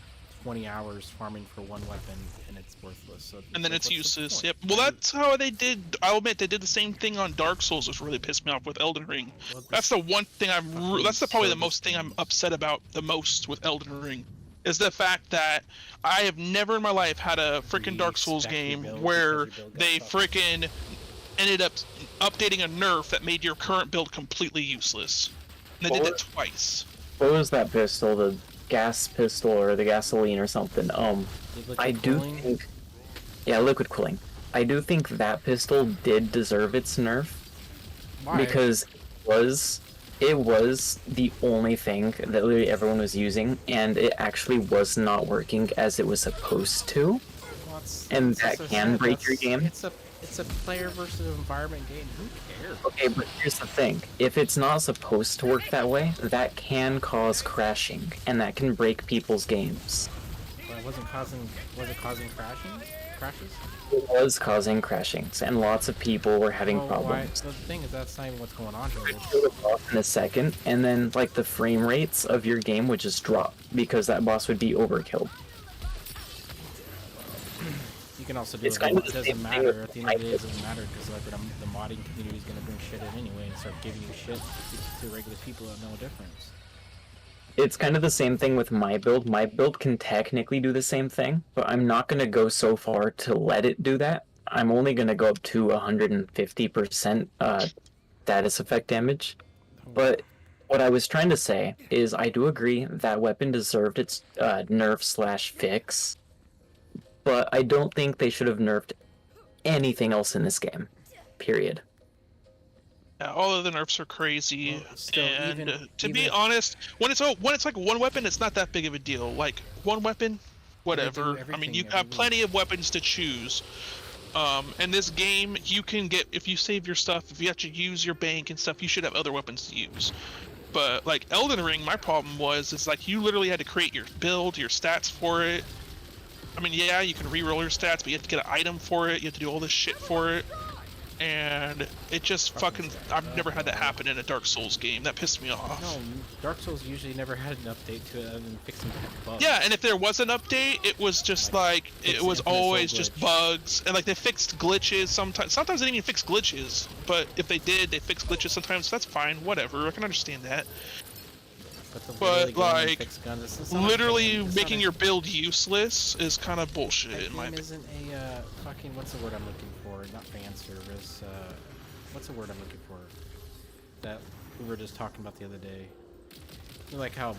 20 hours farming for one weapon and it's worthless. So And then like, it's what's the useless. point? Yep. Well, that's how they did. I'll admit they did the same thing on Dark Souls, which really pissed me off with Elden Ring. Well, That's the one thing fucking that's probably the service most thing I'm games. upset about the most with Elden Ring, is the fact that I have never in my life had a freaking Dark Souls Respect your game build where because your build got they fucked. freaking ended up updating a nerf that made your current build completely useless. And they did that twice. What was that pistol? The gas pistol or the gasoline or something? Liquid I do cooling? think, yeah, liquid cooling. I do think that pistol did deserve its nerf Why? because it was the only thing that literally everyone was using, and it actually was not working as it was supposed to. Well, it's- and that's that what I can said, break your game. It's a player versus environment game. Who cares? Okay, but here's the thing. If it's not supposed to work that way, that can cause crashing, and that can break people's games. Well, it was it causing crashes? It was causing crashings, and lots of people were having Well, problems. the thing is, that's not even what's going on here. Kill the boss in a second, and then like the frame rates of your game would just drop because that boss would be overkilled. You can also do It's it, kind but of it the doesn't same thing matter. with At the end of the day, it Minecraft. doesn't matter because like the modding community is going to bring shit in anyway and start giving you shit to regular people that know a difference. It's kind of the same thing with my build. My build can technically do the same thing, but I'm not going to go so far to let it do that. I'm only going to go up to 150% status effect damage. But what I was trying to say is I do agree that weapon deserved its nerf/fix, but I don't think they should have nerfed anything else in this game. Period. Yeah, all of the nerfs are crazy, Well, still, and even- to even be if- honest, when it's like one weapon, it's not that big of a deal. Like one weapon, whatever. I mean, everything you every have week. plenty of weapons to choose. In this game, you can get, if you save your stuff, if you have to use your bank and stuff, you should have other weapons to use. But like Elden Ring, my problem is like you literally had to create your build, your stats for it. I mean, yeah, you can re-roll your stats, but you have to get an item for it. You have to do all this shit for it. And it just fucking, I've never had that happen in a Dark Souls game. That pissed me off. No, Dark Souls usually never had an update to it other than fixing bugs. Yeah, and if there was an update, it was just like it fix was infinite soul always just glitch. bugs, and like they fixed glitches sometimes. Sometimes they didn't even fix glitches, but if they did, they fixed glitches sometimes. That's fine, whatever. I can understand that. But like, guns, Literally making your build useless is kind of bullshit that in my game opinion. isn't a fucking, what's the word I'm looking for? Not fan service. What's the word I'm looking for? That we were just talking about the other day. You know, like how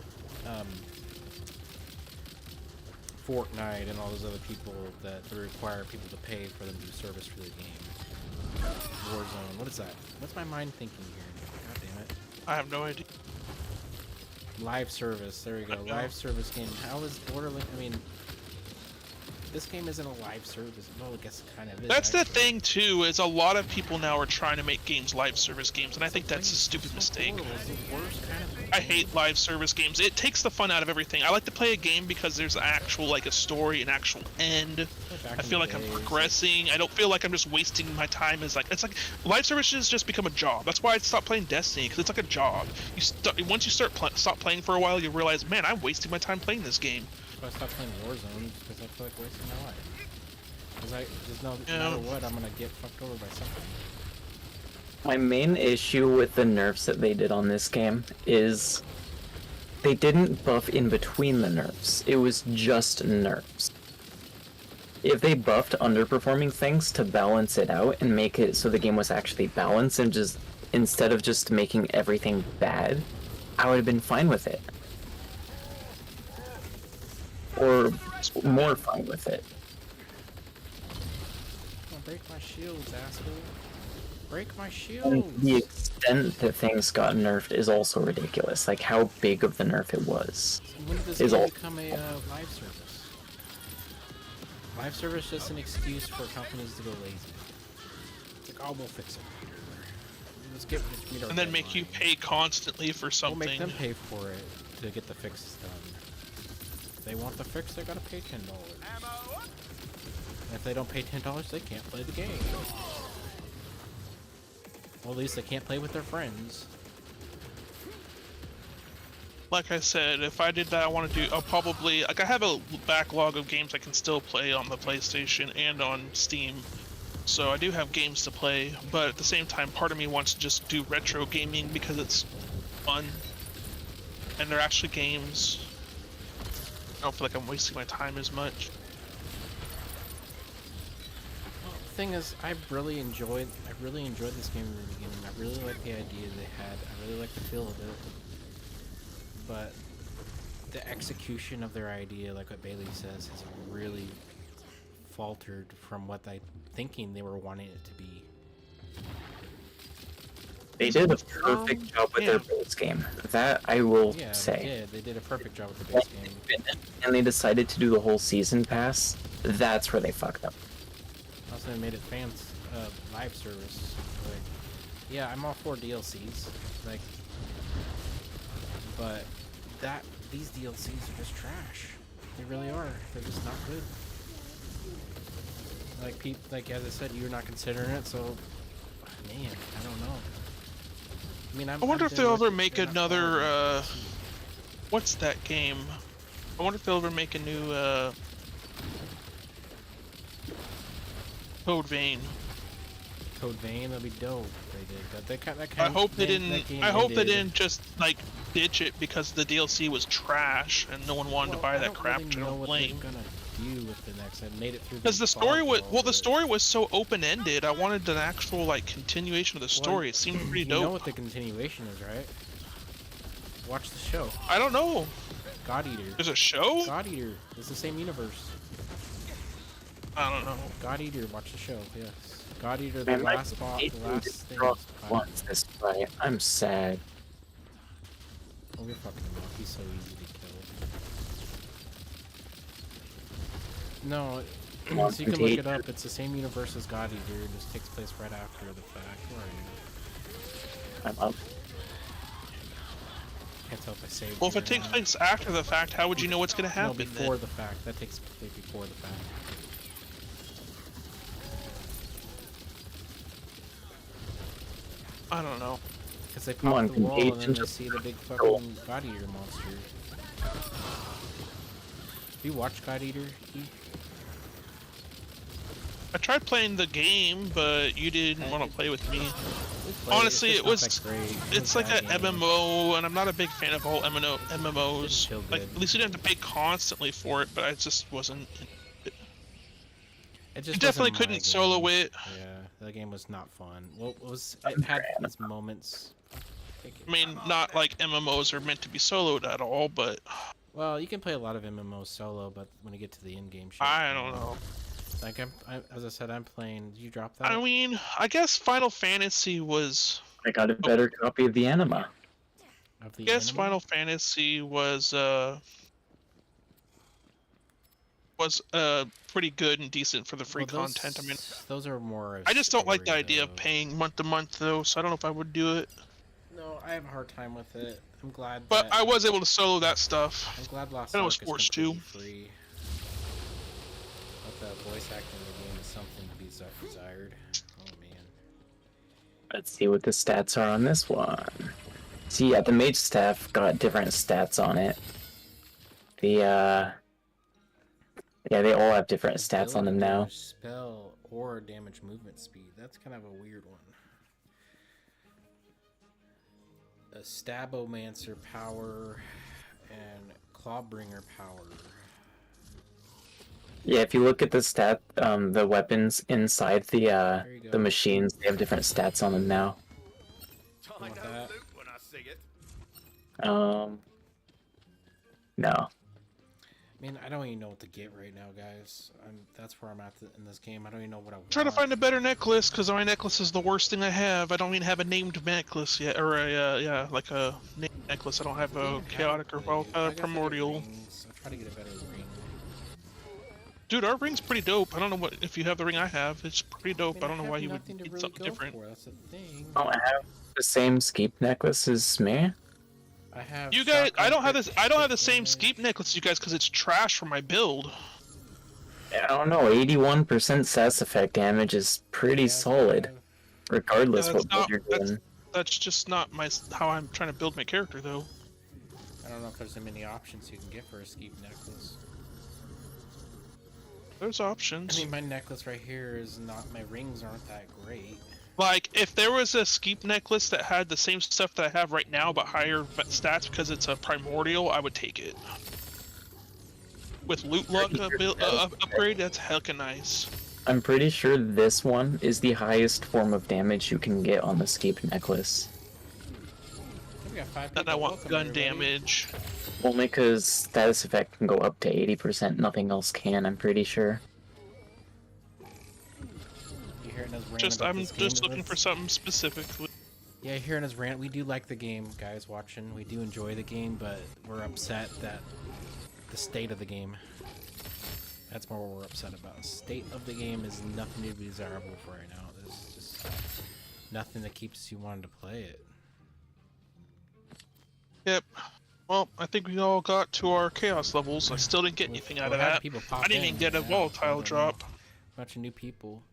Fortnite and all those other people that they require people to pay for them to do service for the game. Warzone. What is that? What's my mind thinking here? God damn it. I have no idea. Live service. There we go. Yeah. Live service game. How is Borderlands? I mean, this game isn't a live service. Well, I guess it kind of is. That's the actually. thing too, is a lot of people now are trying to make games live service games, and I think that's a stupid It's mistake. horrible. It's the worst kind of I hate live service games. It takes the fun out of everything. I like to play a game because there's actual, like, a story, an actual end. Back I in feel the like I'm days, progressing. I don't feel like I'm just wasting my time. It's like live services just become a job. That's why I stopped playing Destiny, because it's like a job. Once you stop playing for a while, you realize, man, I'm wasting my time playing this game. That's why I stopped playing Warzone because I feel like wasting my life. Because there's no Yeah. matter what, I'm gonna get fucked over by something. My main issue with the nerfs that they did on this game is they didn't buff in between the nerfs. It was just nerfs. If they buffed underperforming things to balance it out and make it so the game was actually balanced and just instead of just making everything bad, I would have been fine with it. Or more fine with it. Don't break my shields, asshole. Break my And shields. the extent that things got nerfed is also ridiculous. Like how big of the nerf it was. When did this is game all- become a live service? Live service is just an excuse for companies to go lazy. It's like, oh, we'll fix it later. Let's meet our And then make you deadline. pay constantly for We'll something. make them pay for it to get the fix done. If they want the fix, they gotta pay $10. And if they don't pay $10, they can't play the game. Well, at least they can't play with their friends. like I said, if I did that, I'll probably, like, I have a backlog of games I can still play on the PlayStation and on Steam. So I do have games to play, but at the same time, part of me wants to just do retro gaming because it's fun. And they're actually games. I don't feel like I'm wasting my time as much. Well, the thing is, I really enjoyed this game in the beginning. I really liked the idea they had. I really liked the feel of it. But the execution of their idea, like what Bailey says, has really faltered from what I thinking they were wanting it to be. They did a perfect job with their base game. That I will say. They did a perfect job with the base game. And they decided to do the whole season pass. That's where they fucked up. Also, they made it fans live service. Like, yeah, I'm all for DLCs. Like, but these DLCs are just trash. They really are. They're just not good. Like as I said, you're not considering it, so man, I don't know. I mean, I wonder if they'll ever make another. What's that game? I wonder if they'll ever make a new Code Vein. Code Vein, that'd be dope. They did, but I hope they didn't just like ditch it because the DLC was trash and no one wanted to buy that crap. I don't really know what they're gonna do with the next. I made it through. Because the story was the story was so open ended. I wanted an actual like continuation of the story. It seemed pretty dope. You know what the continuation is, right? Watch the show. I don't know. God Eater. There's a show? God Eater. It's the same universe. I don't know. God Eater. Watch the show. Yes. God Eater. The last boss. The last thing. Once this fight. I'm sad. Oh, we're fucking him up. He's so easy to kill. No, so you can look it up. It's the same universe as God Eater. It just takes place right after the fact. Where are you? I'm up. Can't tell if I saved. Well, if it takes place after the fact, how would you know what's gonna happen? No, before the fact. That takes place before the fact. I don't know. Because they pop the wall and then they see the big fucking God Eater monster. Have you watched God Eater? I tried playing the game, but you didn't want to play with me. Honestly, it's like an MMO, and I'm not a big fan of all MMOs. Like, at least you didn't have to pay constantly for it, but I just wasn't. You definitely couldn't solo it. Yeah, that game was not fun. Well, it had its moments. I mean, not like MMOs are meant to be soloed at all, but. Well, you can play a lot of MMOs solo, but when you get to the in-game shit, I don't know. Like as I said, I'm playing. Did you drop that? I mean, I guess Final Fantasy was. I got a better copy of the anima. I guess Final Fantasy was pretty good and decent for the free content. I mean, those are more. I just don't like the idea of paying month to month though, so I don't know if I would do it. No, I have a hard time with it. I'm glad. But I was able to solo that stuff. I'm glad Lost Ark Ark was forced to. Free. But the voice acting in the game is something to be desired. Oh man. Let's see what the stats are on this one. See, yeah, the mage staff got different stats on it. Yeah, they all have different stats on them now. Spell or damage movement speed. That's kind of a weird one. A Stabomancer power and Clawbringer power. Yeah, if you look at the the weapons inside the machines, they have different stats on them now. I know loot when I see it. No. I mean, I don't even know what to get right now, guys. That's where I'm at in this game. I don't even know what I want. Trying to find a better necklace, because my necklace is the worst thing I have. I don't even have a named necklace yet, or like a named necklace. I don't have a chaotic or primordial. I'll try to get a better ring. Dude, our ring's pretty dope. I don't know if you have the ring I have. It's pretty dope. I don't know why you would need something different. That's the thing. Oh, I have the same skeep necklace as me. I have. You guys, I don't have this. I don't have the same skeep necklace as you guys because it's trash for my build. I don't know. 81% sass effect damage is pretty solid, regardless what build you're doing. That's just not how I'm trying to build my character, though. I don't know if there's many options you can get for a skeep necklace. There's options. I mean, my necklace right here is not. My rings aren't that great. Like, if there was a skeep necklace that had the same stuff that I have right now, but higher stats because it's a primordial, I would take it. With loot luck upgrade, that's hecka nice. I'm pretty sure this one is the highest form of damage you can get on the skeep necklace. We got 5 Then people. I want Welcome, gun everybody. damage. Only because status effect can go up to 80%, nothing else can, I'm pretty sure. You hearing us rant about I'm this game just with looking us? for something specifically. Yeah, hearing us rant. We do like the game, guys watching. We do enjoy the game, but we're upset that the state of the game. That's more what we're upset about. State of the game is nothing to be desirable for right now. There's just nothing that keeps you wanting to play it. Yep. Well, I think we all got to our chaos levels. I still didn't get anything out of We're having that. people pop I didn't in even get a right now, so I volatile don't drop. know. Bunch of new people.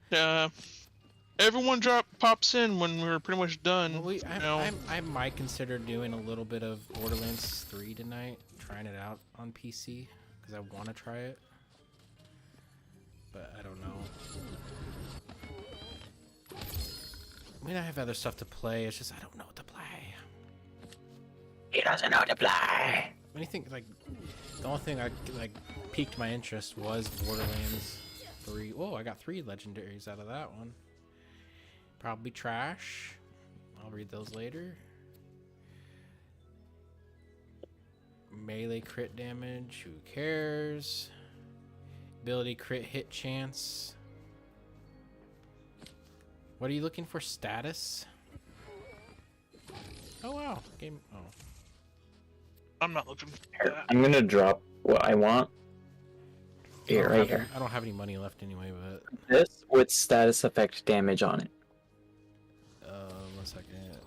Everyone pops in when we're pretty much done. Well, you know. I might consider doing a little bit of Borderlands 3 tonight, trying it out on PC, because I want to try it. But I don't know. I mean, I have other stuff to play. It's just I don't know what to play. He doesn't know how to play. Anything like the only thing I like piqued my interest was Borderlands 3. Oh, I got 3 legendaries out of that one. Probably trash. I'll read those later. Melee crit damage. Who cares? Ability crit hit chance. What are you looking for? Status? Oh wow. Game. Oh. I'm not looking for that. I'm gonna drop what I want. Here, right here. I don't have any money left anyway, but This with status effect damage on it. 1 second.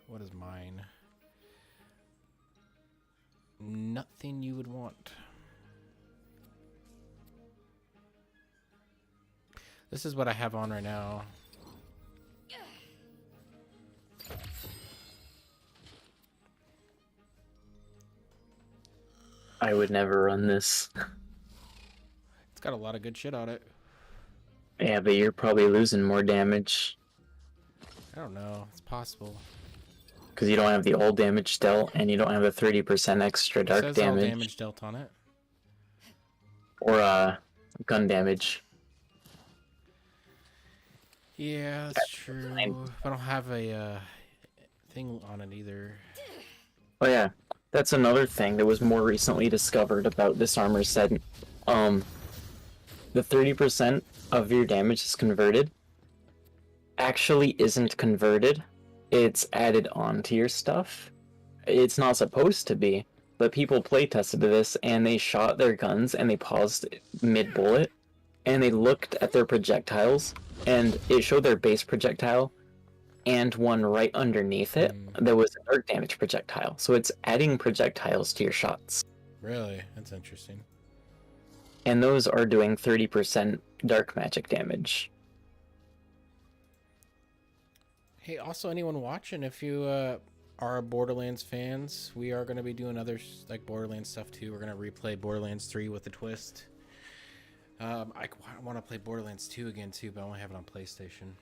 What is mine? Nothing you would want. This is what I have on right now. I would never run this. It's got a lot of good shit on it. Yeah, but you're probably losing more damage. I don't know. It's possible. Because you don't have the old damage dealt, and you don't have the 30% extra It dark says all damage. damage dealt on it. Or gun damage. Yeah, that's true. I don't have a thing on it either. Oh yeah, that's another thing that was more recently discovered about this armor set. The 30% of your damage is converted actually isn't converted. It's added on to your stuff. It's not supposed to be, but people play tested this and they shot their guns and they paused mid-bullet and they looked at their projectiles and it showed their base projectile and one right underneath it that was a dark damage projectile. So it's adding projectiles to your shots. Really? That's interesting. And those are doing 30% dark magic damage. Hey, also anyone watching, if you are Borderlands fans, we are going to be doing other like Borderlands stuff too. We're going to replay Borderlands 3 with a twist. I want to play Borderlands 2 again too, but I only have it on PlayStation.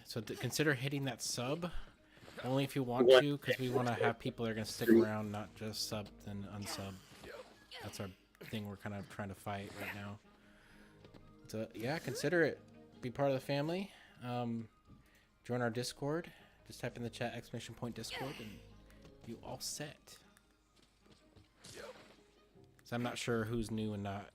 So consider hitting that sub, only if you want to, because we want to have people that are going to stick around, not just sub and unsub. That's our thing we're kind of trying to fight right now. So yeah, consider it. Be part of the family. Join our Discord. Just type in the chat !Discord and you all set. So I'm not sure who's new and not.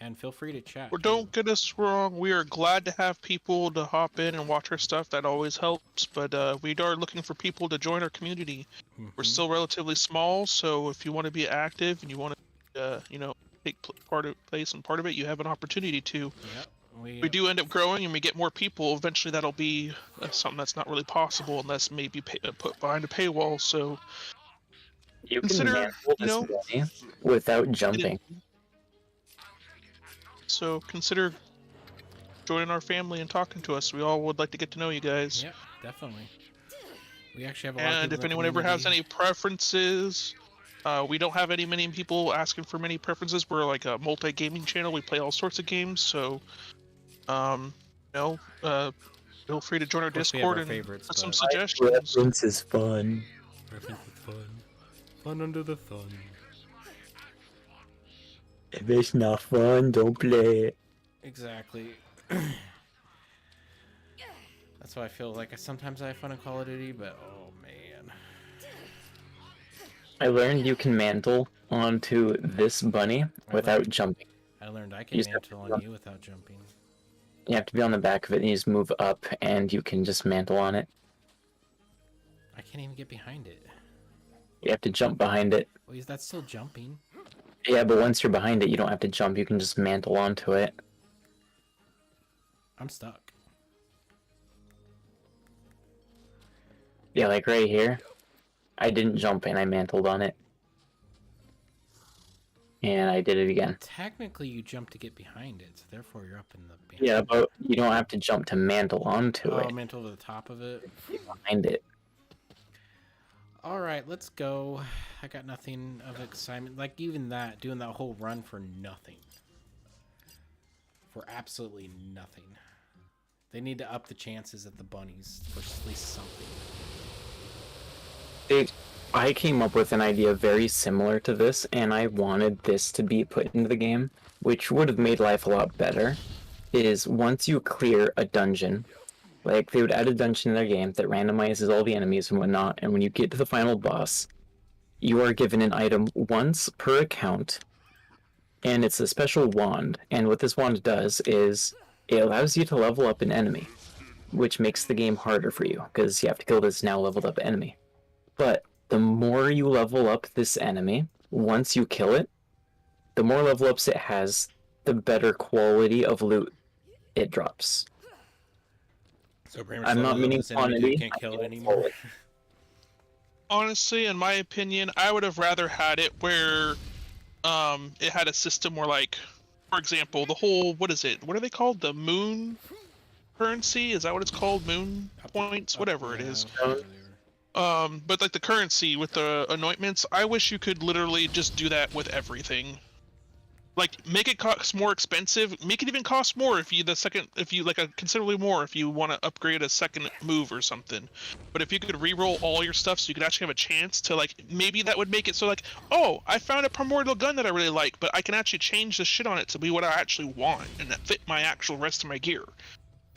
And feel free to chat. Well, don't get us wrong. We are glad to have people to hop in and watch our stuff. That always helps. But we are looking for people to join our community. We're still relatively small, so if you want to be active and you want to, take part of it, you have an opportunity to. Yep. We do end up growing and we get more people. Eventually, that'll be something that's not really possible unless maybe put behind a paywall. So You can consider, handle this money without jumping. So consider joining our family and talking to us. We all would like to get to know you guys. Yep, definitely. We actually have a lot of And people if in the anyone ever has community. any preferences, we don't have many people asking for many preferences. We're like a multi-gaming channel. We play all sorts of games, so you know, feel free to join our Of course, we have Discord our and favorites, put some but suggestions. Reference is fun. preference is fun. Fun under the thumb. If it's not fun, don't play it. Exactly. That's why I feel like sometimes I have fun in Call of Duty, but oh man. I learned you can mantle onto this bunny without jumping. I learned I You can just have mantle to on jump. you without jumping. You have to be on the back of it and you just move up and you can just mantle on it. I can't even get behind it. You have to jump behind it. Well, that's still jumping. Yeah, but once you're behind it, you don't have to jump. You can just mantle onto it. I'm stuck. Yeah, like right here. I didn't jump and I mantled on it. And I did it again. Technically, you jump to get behind it, so therefore you're up in the. Yeah, but you don't have to jump to mantle onto Oh, it. mantle to the top of it. Behind it. All right, let's go. I got nothing of excitement. Like even that, doing that whole run for nothing. For absolutely nothing. They need to up the chances at the bunnies for at least something. I came up with an idea very similar to this, and I wanted this to be put into the game, which would have made life a lot better. Is once you clear a dungeon, like they would add a dungeon in their game that randomizes all the enemies and whatnot, and when you get to the final boss, you are given an item once per account, and it's a special wand. And what this wand does is it allows you to level up an enemy, which makes the game harder for you because you have to kill this now leveled up enemy. But the more you level up this enemy, once you kill it, the more level ups it has, the better quality of loot it drops. So pretty much I'm not level up meaning this enemy, quantity. you can't kill it I mean anymore. quality. Honestly, in my opinion, I would have rather had it where it had a system where, like, for example, the whole, what is it? What are they called? The moon currency? Is that what it's called? Moon points? Whatever it is. But like the currency with the anointments, I wish you could literally just do that with everything. Like, make it cost more expensive. Make it even cost more if you considerably more if you want to upgrade a second move or something. But if you could re-roll all your stuff so you could actually have a chance to, like, maybe that would make it so, like, oh, I found a primordial gun that I really like, but I can actually change the shit on it to be what I actually want and that fit my actual rest of my gear.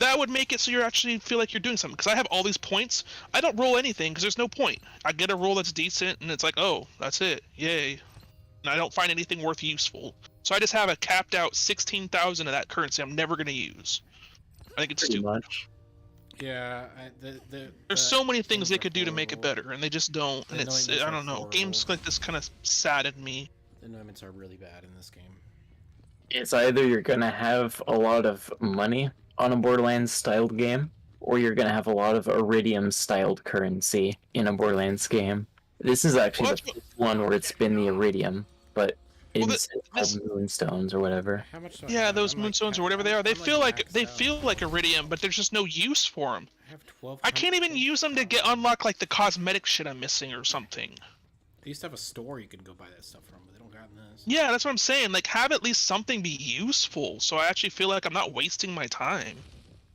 That would make it so you actually feel like you're doing something. Because I have all these points, I don't roll anything because there's no point. I get a roll that's decent and it's like, oh, that's it, yay. And I don't find anything worth useful. So I just have a capped out 16,000 of that currency I'm never going to use. I think it's Pretty stupid. much. Yeah, There's so many things they could do to make it better, and they just don't. And it's, I don't know, games like this kind of sadden me. The anointments are really bad in this game. It's either you're gonna have a lot of money on a Borderlands styled game, or you're gonna have a lot of Iridium styled currency in a Borderlands game. This is actually the first one where it's been the Iridium, but instead of moonstones or whatever. How much? Yeah, those moonstones or whatever they are, they feel like Iridium, but there's just no use for them. I have 12. I can't even use them to unlock like the cosmetic shit I'm missing or something. They used to have a store you could go buy that stuff from, but they don't got this. Yeah, that's what I'm saying. Like, have at least something be useful, so I actually feel like I'm not wasting my time.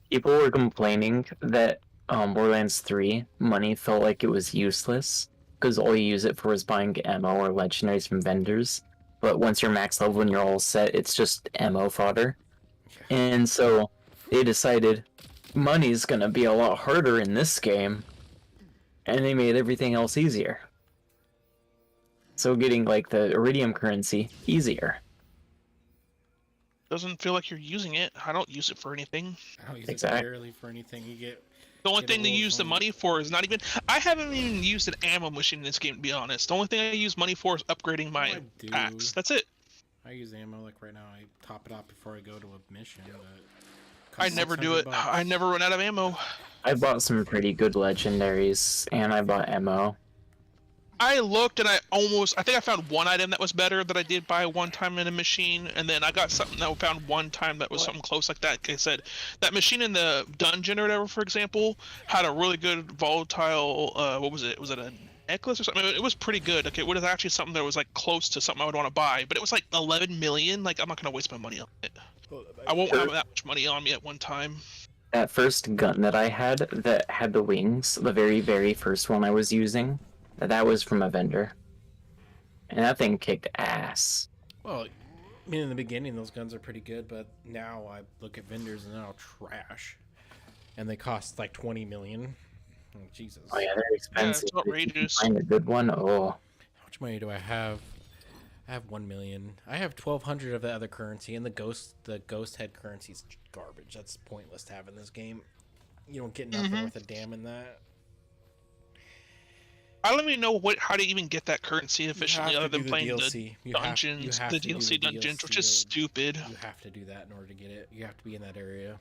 People were complaining that Borderlands 3 money felt like it was useless because all you use it for is buying ammo or legendaries from vendors. But once you're max level and you're all set, it's just ammo fodder. And so they decided money's gonna be a lot harder in this game, and they made everything else easier. So getting like the Iridium currency easier. Doesn't feel like you're using it. I don't use it for anything. I don't use Exactly. it barely for anything. You get. The only Get thing a to little use the something. money for is not even. I haven't even used an ammo machine in this game, to be honest. The only thing I use money for is upgrading my I do. axe. That's it. I use ammo like right now. I top it off before I go to a mission. But I costs never do it. $600. I never run out of ammo. I bought some pretty good legendaries, and I bought ammo. I looked and I think I found one item that was better that I did buy one time in a machine, and then I got something that I found one time that was something close like that. Like I said, that machine in the dungeon or whatever, for example, had a really good volatile, what was it? Was it a necklace or something? It was pretty good. Like, it was actually something that was like close to something I would want to buy, but it was like 11 million. Like, I'm not gonna waste my money on it. I won't have that much money on me at one time. That first gun that I had that had the wings, the very, very first one I was using, that was from a vendor. And that thing kicked ass. Well, I mean, in the beginning, those guns are pretty good, but now I look at vendors and they're all trash. And they cost like 20 million. Oh, Jesus. Oh yeah, they're expensive. Yeah, it's outrageous. Find a good one. Oh. How much money do I have? I have 1 million. I have 1,200 of the other currency, and the ghost head currency is garbage. That's pointless to have in this game. You don't get nothing worth a damn in that. I don't even know how to even get that currency efficiently other than playing DLC. the dungeons, the DLC dungeons, which is stupid. You have to do that in order to get it. You have to be in that area.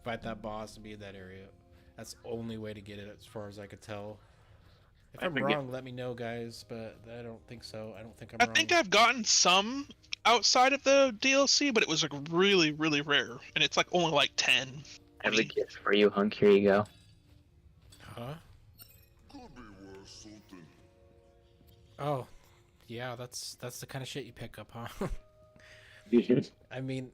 Fight that boss and be in that area. That's the only way to get it, as far as I could tell. If I'm wrong, let me know, guys, but I don't think so. I don't think I'm wrong. I think I've gotten some outside of the DLC, but it was like really, really rare, and it's like only like 10. I have a gift for you, Hunk. Here you go. Huh? Oh, yeah, that's the kind of shit you pick up, huh? I mean,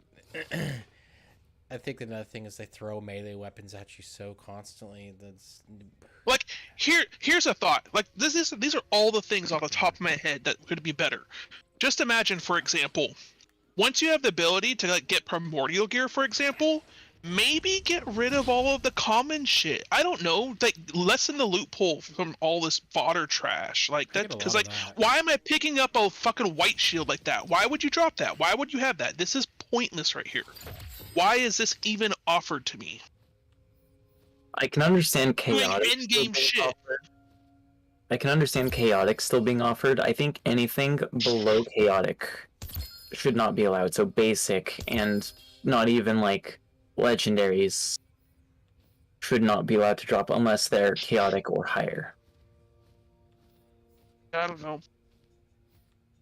I think another thing is they throw melee weapons at you so constantly. That's like here's a thought. Like these are all the things off the top of my head that could be better. Just imagine, for example, once you have the ability to like get primordial gear, for example, maybe get rid of all of the common shit. I don't know, like lessen the loophole from all this fodder trash. Like that, because like, why am I picking up a fucking white shield like that? Why would you drop that? Why would you have that? This is pointless right here. Why is this even offered to me? I can understand chaotic. Doing endgame shit. I can understand chaotic still being offered. I think anything below chaotic should not be allowed. So basic and not even like legendaries should not be allowed to drop unless they're chaotic or higher. I don't know.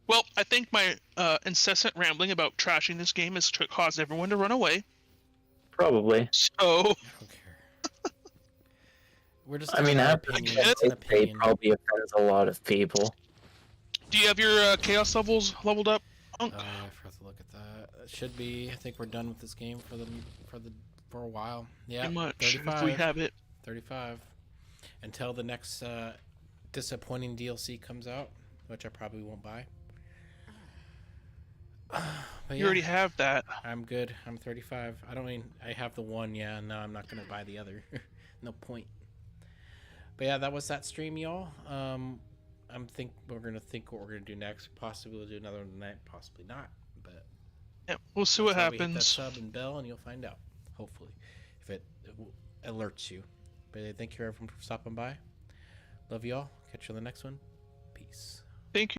Well, I think my incessant rambling about trashing this game has caused everyone to run away. Probably. So. I don't care. We're just. I mean, I they probably offends a lot of people. Do you have your chaos levels leveled up? I forgot to look at that. It should be. I think we're done with this game for a while. Yeah. Pretty much. 35. If we have it. 35. Until the next disappointing DLC comes out, which I probably won't buy. You already have that. I'm good. I'm 35. I have the one, yeah, and now I'm not going to buy the other. No point. But yeah, that was that stream, y'all. We're going to think what we're going to do next. Possibly we'll do another one tonight, possibly not. But yeah, we'll see what happens. Hit that sub and bell, and you'll find out. Hopefully, if it alerts you. But thank you everyone for stopping by. Love y'all. Catch you on the next one. Peace. Thank you.